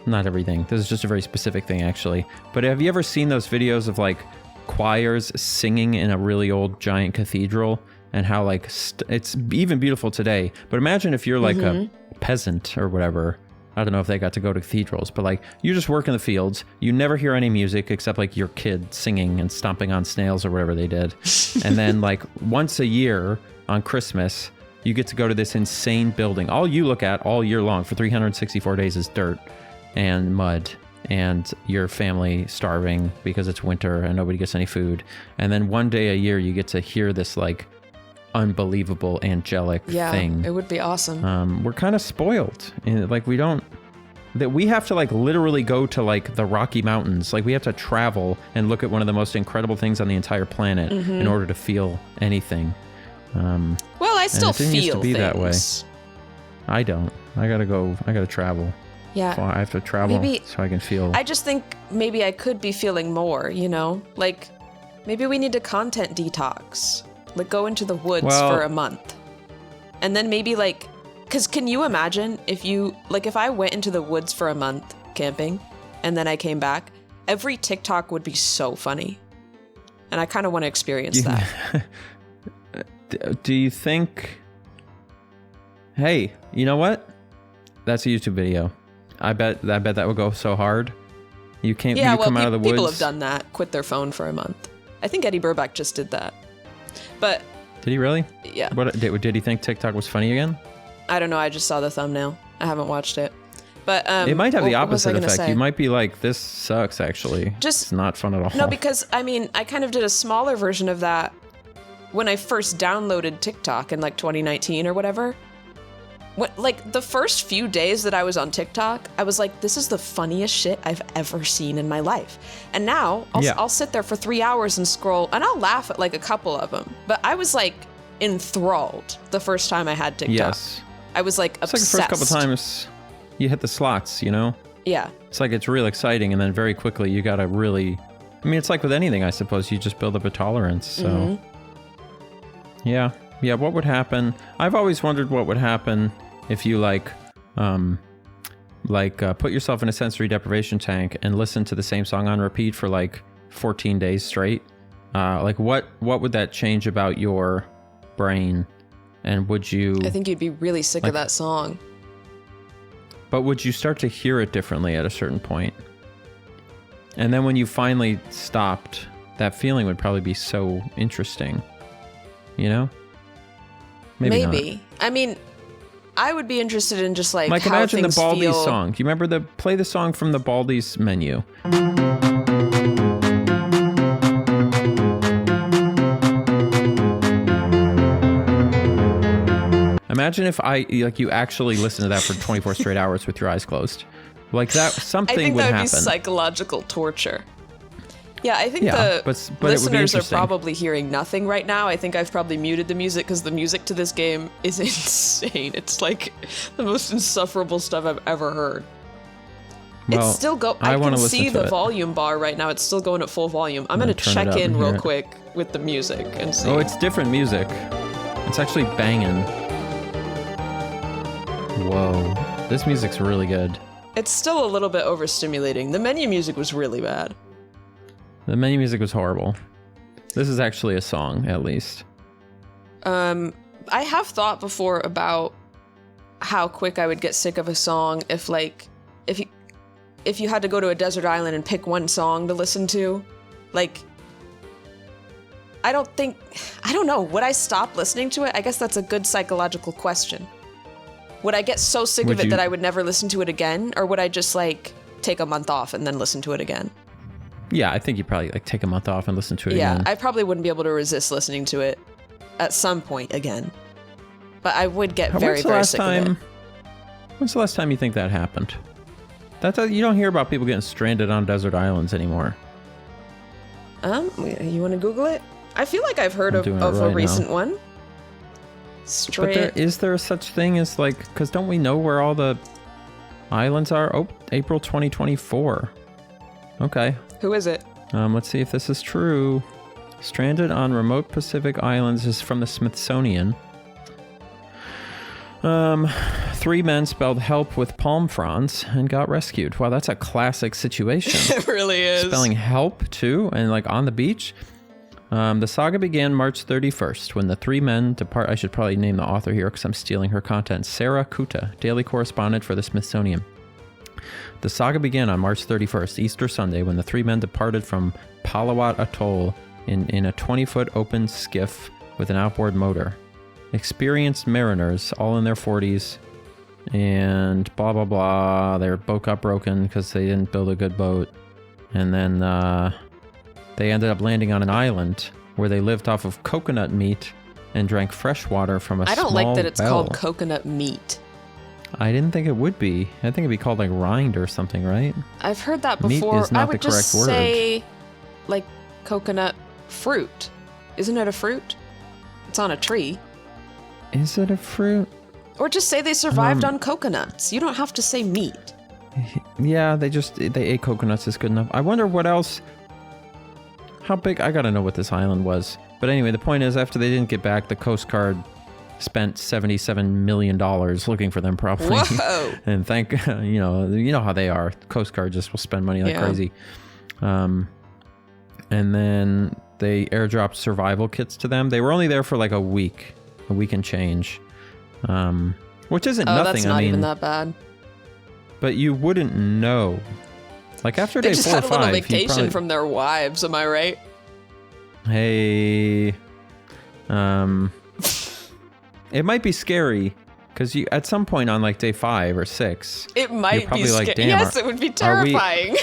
Not everything. This is just a very specific thing, actually. But have you ever seen those videos of like choirs singing in a really old giant cathedral, and how like it's even beautiful today? But imagine if you're like a peasant or whatever. I don't know if they got to go to cathedrals, but like you just work in the fields. You never hear any music except like your kid singing and stomping on snails or whatever they did. And then like once a year on Christmas, you get to go to this insane building. All you look at all year long for 364 days is dirt and mud and your family starving because it's winter and nobody gets any food. And then one day a year you get to hear this like unbelievable angelic thing. It would be awesome. We're kind of spoiled. Like we have to like literally go to like the Rocky Mountains. Like we have to travel and look at one of the most incredible things on the entire planet in order to feel anything. Well, I still feel used to be things. That way. I don't. I gotta travel. Yeah. So I have to travel so I can feel. I just think maybe I could be feeling more, Like, maybe we need a content detox. Like, go into the woods for a month. And then maybe, like... Because can you imagine if I went into the woods for a month camping, and then I came back, every TikTok would be so funny. And I kind of want to experience that. Do you think... Hey, you know what? That's a YouTube video. I bet that would go so hard. You come out of the woods. People have done that. Quit their phone for a month. I think Eddie Burback just did that. But did he really? Yeah. What did he think TikTok was funny again? I don't know. I just saw the thumbnail. I haven't watched it. But it might have the opposite effect. You might be like, this sucks. Actually, it's not fun at all. No, because I kind of did a smaller version of that when I first downloaded TikTok in like 2019 or whatever. Like the first few days that I was on TikTok, I was like, this is the funniest shit I've ever seen in my life. And now I'll sit there for 3 hours and scroll, and I'll laugh at like a couple of them. But I was like enthralled the first time I had TikTok. Yes. I was like obsessed. It's like the first couple times you hit the slots, Yeah. It's like it's real exciting, and then very quickly you gotta really... it's like with anything, I suppose. You just build up a tolerance, so... Yeah, what would happen? I've always wondered what would happen if you put yourself in a sensory deprivation tank and listen to the same song on repeat for like 14 days straight. What would that change about your brain? And would you... I think you'd be really sick of that song. But would you start to hear it differently at a certain point? And then when you finally stopped, that feeling would probably be so interesting. Maybe. Not. I would be interested in just like how imagine the things Baldies feel. song. Do you remember play the song from the Baldies menu? Imagine if you actually listen to that for 24 straight hours with your eyes closed. Like that, something would happen. I think that would be psychological torture. Yeah, I think but listeners are probably hearing nothing right now. I think I've probably muted the music because the music to this game is insane. It's like the most insufferable stuff I've ever heard. Well, it's still I can see the volume bar right now. It's still going at full volume. I'm going to check in real quick with the music and see. Oh, it's different music. It's actually banging. Whoa. This music's really good. It's still a little bit overstimulating. The menu music was really bad. The menu music was horrible. This is actually a song, at least. I have thought before about how quick I would get sick of a song if if you had to go to a desert island and pick one song to listen to, like, I don't know, would I stop listening to it? I guess that's a good psychological question. Would I get so sick of it that I would never listen to it again? Or would I just, like, take a month off and then listen to it again? Yeah, I think you probably, like, take a month off and listen to it again. Yeah, I probably wouldn't be able to resist listening to it at some point again. But I would get very, very sick of it. When's the last time you think that happened? You don't hear about people getting stranded on desert islands anymore. You want to Google it? I feel like I've heard of a recent one. But is there such thing as, like, because don't we know where all the islands are? Oh, April 2024. Okay. Who is it? Let's see if this is true. Stranded on remote Pacific islands is from the Smithsonian. 3 men spelled help with palm fronds and got rescued. Wow, that's a classic situation. It really is. Spelling help, too, and, like, on the beach. The saga began March 31st when the 3 men depart. I should probably name the author here because I'm stealing her content. Sarah Kuta, daily correspondent for the Smithsonian. The saga began on March 31st, Easter Sunday, when the 3 men departed from Palawat Atoll in a 20-foot open skiff with an outboard motor. Experienced mariners, all in their 40s, and blah, blah, blah. Their boat got broken because they didn't build a good boat. And then they ended up landing on an island where they lived off of coconut meat and drank fresh water from a small well. I don't like that it's called coconut meat. I didn't think it would be. I think it'd be called, like, rind or something, right? I've heard that before. Meat is not I would the correct just word. say, like, coconut fruit. Isn't it a fruit? It's on a tree. Is it a fruit? Or just say they survived on coconuts. You don't have to say meat. Yeah, they ate coconuts is good enough. I wonder what else. How big? I gotta know what this island was. But anyway, the point is, after they didn't get back, the Coast Guard spent $77 million looking for them, probably. Whoa! And you know how they are. Coast Guard just will spend money like crazy. And then they airdropped survival kits to them. They were only there for like a week and change, which isn't nothing. That's not even that bad. But you wouldn't know. Like after day 4 or 5, they just had a little vacation from their wives. Am I right? Hey, it might be scary because you at some point on like day 5 or 6, it might be scary. Like, damn, yes, it would be terrifying.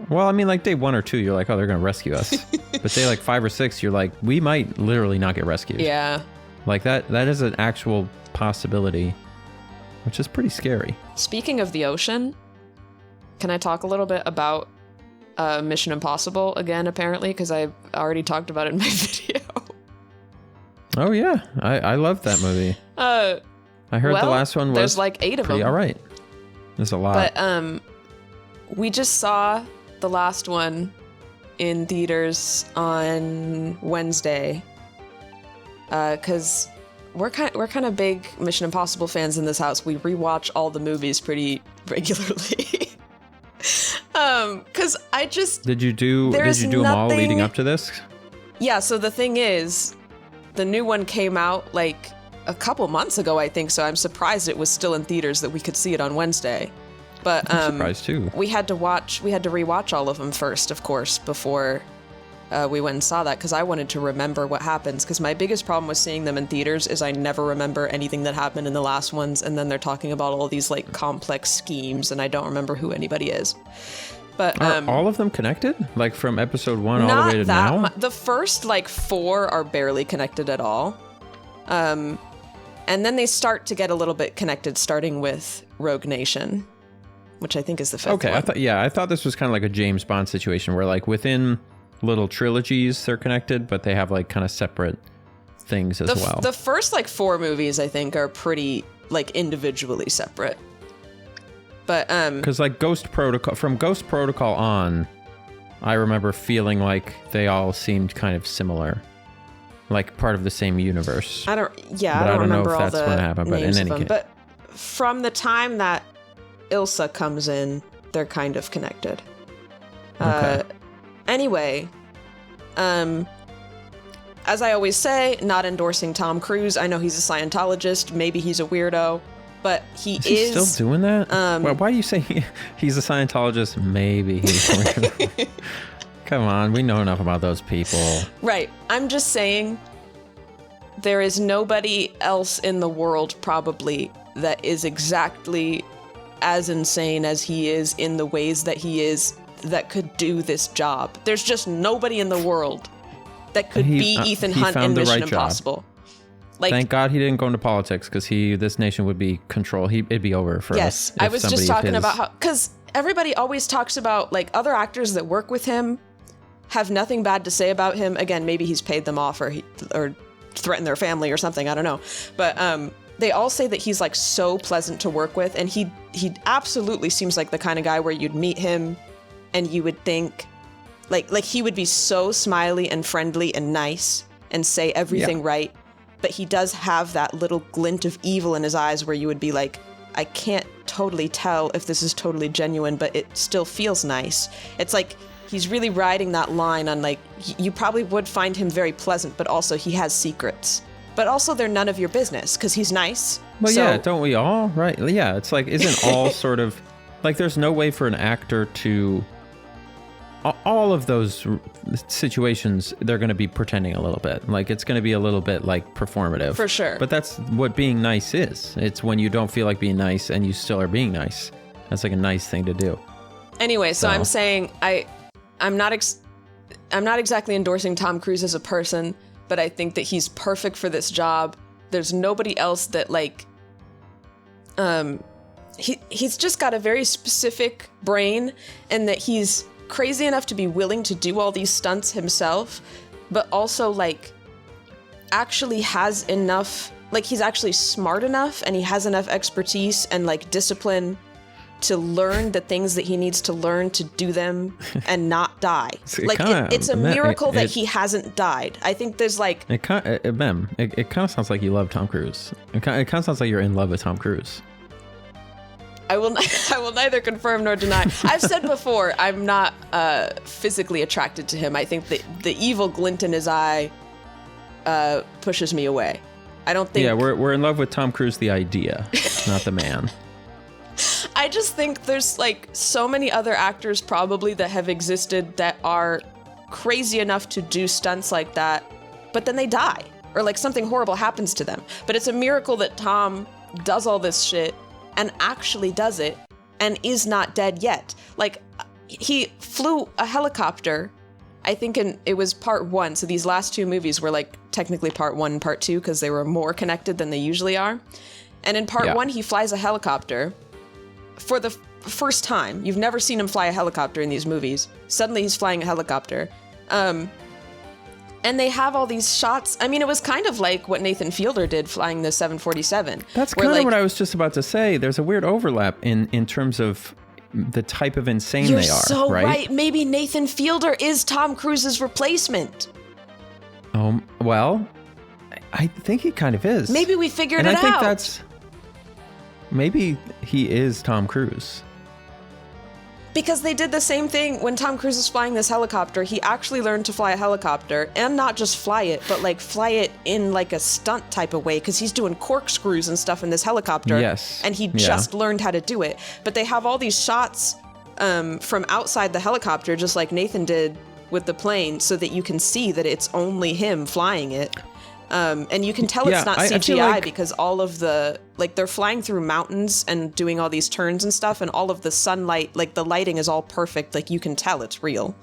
Well, I mean, like day 1 or 2, you're like, oh, they're gonna rescue us. But day like 5 or 6, you're like, we might literally not get rescued. Yeah. Like that is an actual possibility, which is pretty scary. Speaking of the ocean, can I talk a little bit about Mission Impossible again, apparently, because I already talked about it in my video. Oh, yeah. I loved that movie. I heard the last one was there's like 8 of them. All right. There's a lot. But we just saw the last one in theaters on Wednesday. Because we're kind of big Mission Impossible fans in this house. We rewatch all the movies pretty regularly. Because I just did you do them all leading up to this? Yeah. So the thing is, the new one came out like a couple months ago, I think. So I'm surprised it was still in theaters that we could see it on Wednesday. But I'm surprised too. We had to rewatch all of them first, of course, before we went and saw that, because I wanted to remember what happens, because my biggest problem with seeing them in theaters is I never remember anything that happened in the last ones, and then they're talking about all these like complex schemes, and I don't remember who anybody is. But are all of them connected? Like from episode 1 all the way to now? The first like 4 are barely connected at all. And then they start to get a little bit connected, starting with Rogue Nation, which I think is the 5th one. I thought this was kind of like a James Bond situation where like within little trilogies they're connected, but they have like kind of separate things as well. The first like 4 movies I think are pretty like individually separate. But because like Ghost Protocol on, I remember feeling like they all seemed kind of similar, like part of the same universe. I don't remember all the what happened, but in any case. But from the time that Ilsa comes in, they're kind of connected. Okay. Anyway, as I always say, not endorsing Tom Cruise. I know he's a Scientologist. Maybe he's a weirdo. but he Is he still doing that? Why do you say he's a Scientologist? Maybe he's. Come on, we know enough about those people. Right. I'm just saying there is nobody else in the world probably that is exactly as insane as he is in the ways that he is that could do this job. There's just nobody in the world that could be Ethan Hunt in Mission Impossible. Like, thank God he didn't go into politics, because this nation would be controlled. It'd be over for us. Yes, I was just talking about how, because everybody always talks about like other actors that work with him have nothing bad to say about him. Again, maybe he's paid them off or threatened their family or something. I don't know, but they all say that he's like so pleasant to work with, and he absolutely seems like the kind of guy where you'd meet him and you would think like he would be so smiley and friendly and nice and say everything right. But he does have that little glint of evil in his eyes where you would be like, I can't totally tell if this is totally genuine, but it still feels nice. It's like he's really riding that line on like, you probably would find him very pleasant, but also he has secrets. But also they're none of your business because he's nice. Well, yeah, don't we all? Right. Yeah, it's like, isn't all sort of, like there's no way for an actor to... all of those situations, they're going to be pretending a little bit. Like, it's going to be a little bit like performative. For sure. But that's what being nice is. It's when you don't feel like being nice and you still are being nice. That's like a nice thing to do. Anyway, so I'm saying I'm not exactly endorsing Tom Cruise as a person, but I think that he's perfect for this job. There's nobody else that like he's just got a very specific brain, and that he's crazy enough to be willing to do all these stunts himself, but also like actually has enough, like he's actually smart enough and he has enough expertise and like discipline to learn the things that he needs to learn to do them and not die. It's a miracle that he hasn't died. I think there's like... It kind of sounds like you love Tom Cruise. It kind of sounds like you're in love with Tom Cruise. I will neither confirm nor deny. I've said before, I'm not physically attracted to him. I think that the evil glint in his eye pushes me away. I don't think... Yeah, we're in love with Tom Cruise, the idea, not the man. I just think there's like so many other actors probably that have existed that are crazy enough to do stunts like that, but then they die or like something horrible happens to them. But it's a miracle that Tom does all this shit and actually does it and is not dead yet. Like, he flew a helicopter, I think it was part 1. So these last 2 movies were like technically part 1 and part 2 because they were more connected than they usually are. And in part 1, he flies a helicopter for the first time. You've never seen him fly a helicopter in these movies. Suddenly he's flying a helicopter. And they have all these shots. I mean, it was kind of like what Nathan Fielder did flying the 747. That's kind of what I was just about to say. There's a weird overlap in terms of the type of insane they are. You're so right. Maybe Nathan Fielder is Tom Cruise's replacement. Well, I think he kind of is. Maybe we figured it out. And I think maybe he is Tom Cruise. Because they did the same thing when Tom Cruise was flying this helicopter. He actually learned to fly a helicopter, and not just fly it, but like fly it in like a stunt type of way, because he's doing corkscrews and stuff in this helicopter. Yes. And he just learned how to do it. But they have all these shots from outside the helicopter, just like Nathan did with the plane, so that you can see that it's only him flying it. And you can tell it's not CGI because all of the, like, they're flying through mountains and doing all these turns and stuff, and all of the sunlight, like, the lighting is all perfect. Like, you can tell it's real.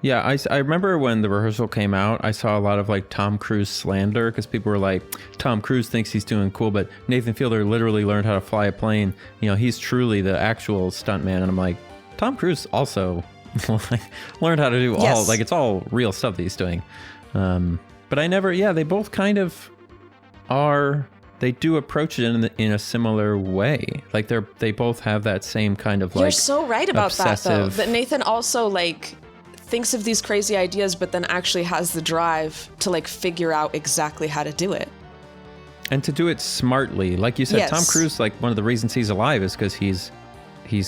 Yeah, I remember when the rehearsal came out, I saw a lot of, like, Tom Cruise slander, because people were like, Tom Cruise thinks he's doing cool, but Nathan Fielder literally learned how to fly a plane. You know, he's truly the actual stuntman. And I'm like, Tom Cruise also learned how to do like, it's all real stuff that he's doing. But I never, they both kind of they do approach it in a similar way. Like they both have that same kind of like You're so right about obsessive... that though. That Nathan also like thinks of these crazy ideas, but then actually has the drive to like figure out exactly how to do it. And to do it smartly. Like you said, Tom Cruise, like one of the reasons he's alive is because he's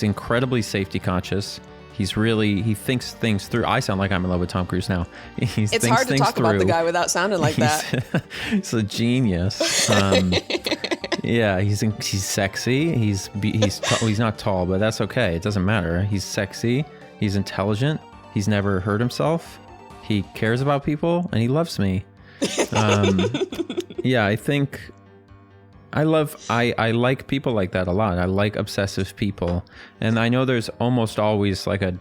incredibly safety conscious. he thinks things through. I sound like I'm in love with Tom Cruise now. It's hard to talk about the guy without sounding like that. He's a genius. Yeah, he's sexy. He's not tall, but that's okay. It doesn't matter. He's sexy. He's intelligent. He's never hurt himself. He cares about people, and he loves me. Yeah, I think I like people like that a lot. I like obsessive people, and I know there's almost always like a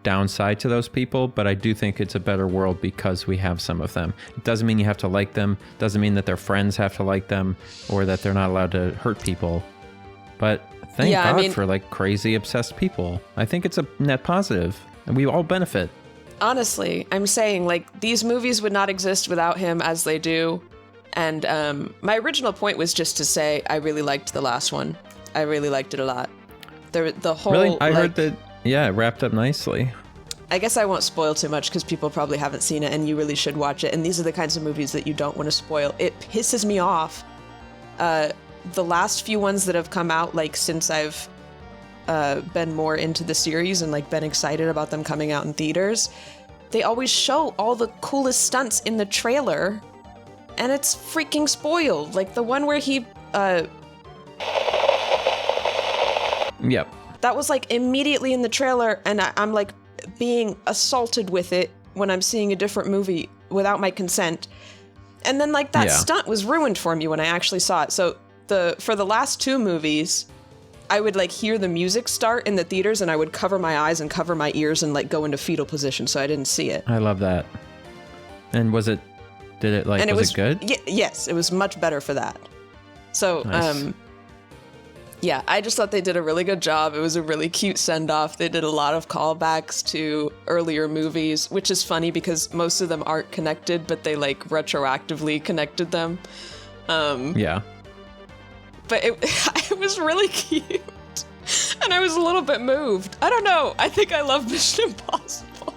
downside to those people, but I do think it's a better world because we have some of them. It doesn't mean you have to like them, doesn't mean that their friends have to like them, or that they're not allowed to hurt people. But thank God for like crazy obsessed people. I think it's a net positive, and we all benefit. Honestly, I'm saying like these movies would not exist without him as they do. And my original point was just to say I really liked the last one. I really liked it a lot. The whole really, I heard that. Yeah, it wrapped up nicely. I guess I won't spoil too much because people probably haven't seen it, and you really should watch it. And these are the kinds of movies that you don't want to spoil. It pisses me off. The last few ones that have come out, like since I've been more into the series and like been excited about them coming out in theaters, they always show all the coolest stunts in the trailer, and it's freaking spoiled. Like the one where he Yep. That was like immediately in the trailer, and I'm like being assaulted with it when I'm seeing a different movie without my consent. And then like that stunt was ruined for me when I actually saw it. So for the last two movies, I would like hear the music start in the theaters, and I would cover my eyes and cover my ears and like go into fetal position so I didn't see it. I love that. And was it good? Yes, it was much better for that. So, nice. Yeah, I just thought they did a really good job. It was a really cute send-off. They did a lot of callbacks to earlier movies, which is funny because most of them aren't connected, but they like retroactively connected them. Yeah. But it was really cute. And I was a little bit moved. I don't know. I think I love Mission Impossible.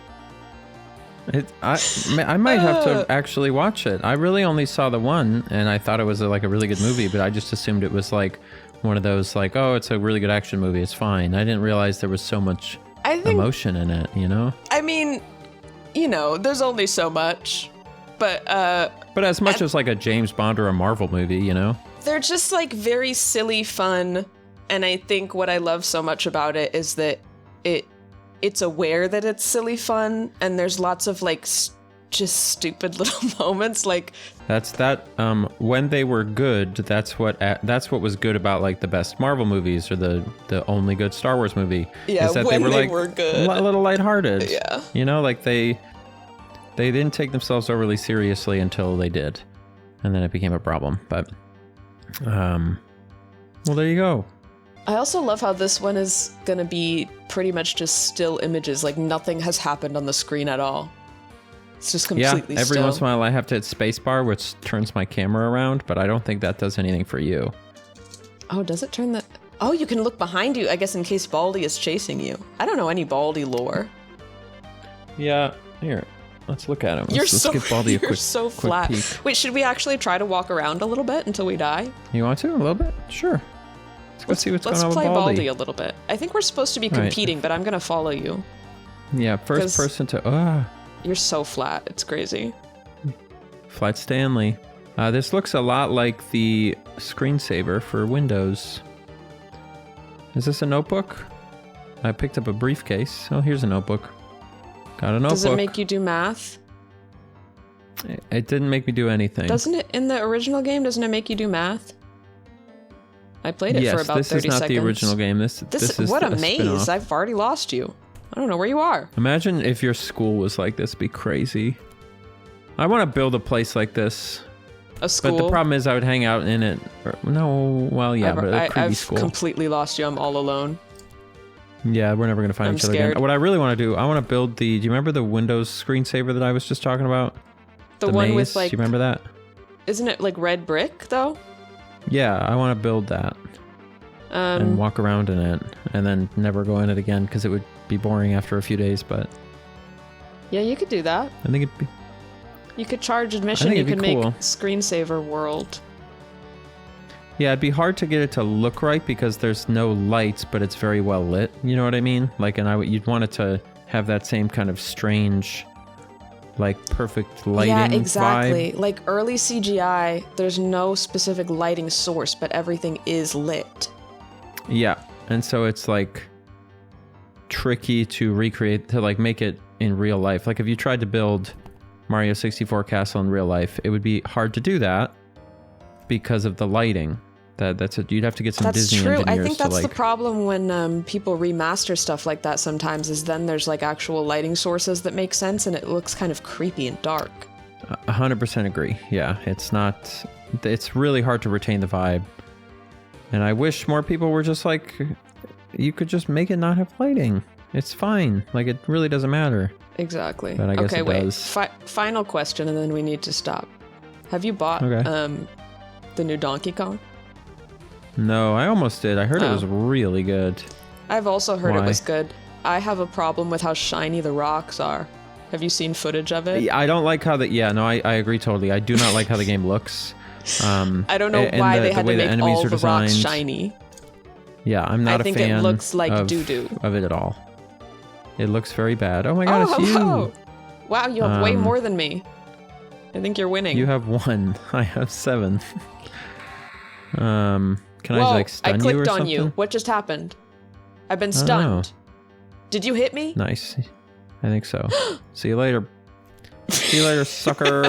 I might have to actually watch it. I really only saw the one, and I thought it was like a really good movie, but I just assumed it was like one of those like, oh, it's a really good action movie, it's fine. I didn't realize there was so much emotion in it, you know? I mean, you know, there's only so much, but as much as like a James Bond or a Marvel movie, you know? They're just like very silly fun, and I think what I love so much about it is that it's aware that it's silly fun, and there's lots of like just stupid little moments like when they were good, that's what was good about like the best Marvel movies or the only good Star Wars movie. Yeah, is that when they were good. A little lighthearted. Yeah. You know, like they didn't take themselves overly seriously until they did. And then it became a problem. But well, there you go. I also love how this one is going to be pretty much just still images, like nothing has happened on the screen at all. It's just completely every still. once in a while I have to hit spacebar, which turns my camera around, but I don't think that does anything for you. Oh, does it turn that? Oh, you can look behind you, I guess, in case Baldy is chasing you. I don't know any Baldy lore. Yeah, here. Let's look at him. Let's give Baldy a quick flat. Peek. Wait, should we actually try to walk around a little bit until we die? You want to? A little bit? Sure. Let's see what's going on with Baldy. Let's play Baldy a little bit. I think we're supposed to be competing, but I'm going to follow you. Yeah, first person to... You're so flat. It's crazy. Flat Stanley. This looks a lot like the screensaver for Windows. Is this a notebook? I picked up a briefcase. Oh, here's a notebook. Got a notebook. Does it make you do math? It didn't make me do anything. Doesn't it, in the original game, doesn't it make you do math? I played it for about 30 seconds. Yes, this is not the original game. This is what a maze. Spin-off. I've already lost you. I don't know where you are. Imagine if your school was like this. It'd be crazy. I want to build a place like this. A school? But the problem is I would hang out in it. But a creepy school. I've completely lost you. I'm all alone. Yeah, we're never going to find each other again. What I really want to do, I want to build do you remember the Windows screensaver that I was just talking about? The one maze? with like... Do you remember that? Isn't it like red brick, though? Yeah, I want to build that. And walk around in it. And then never go in it again because it would be boring after a few days, but... Yeah, you could do that. I think it'd be... You could charge admission. You could make screensaver world. Yeah, it'd be hard to get it to look right because there's no lights, but it's very well lit. You know what I mean? Like, and you'd want it to have that same kind of strange, like, perfect lighting Yeah, exactly. vibe. Like early CGI, there's no specific lighting source, but everything is lit. Yeah, and so it's like tricky to recreate, to like make it in real life. Like if you tried to build Mario 64 Castle in real life, it would be hard to do that because of the lighting. That's it. You'd have to get some Disney true. engineers I think that's to like. the problem when people remaster stuff like that. Sometimes is then there's like actual lighting sources that make sense, and it looks kind of creepy and dark. 100% agree. Yeah, it's not. It's really hard to retain the vibe, and I wish more people were just like, you could just make it not have lighting. It's fine. Like it really doesn't matter. Exactly. But I guess okay, it wait. does. Final question, and then we need to stop. Have you bought the new Donkey Kong? No, I almost did. I heard it was really good. I've also heard Why? it was good. I have a problem with how shiny the rocks are. Have you seen footage of it? I don't like how I agree totally. I do not like how the game looks. I don't know why they had to make all the rocks shiny. Yeah, I'm not a fan. I think it looks like doo-doo. Of it at all. It looks very bad. Oh my god, it's hello. you! Wow, you have way more than me. I think you're winning. You have 1. I have 7. Can I like stun you or something? I clicked on you. What just happened? I've been stunned. Did you hit me? Nice. I think so. See you later. See you later, sucker.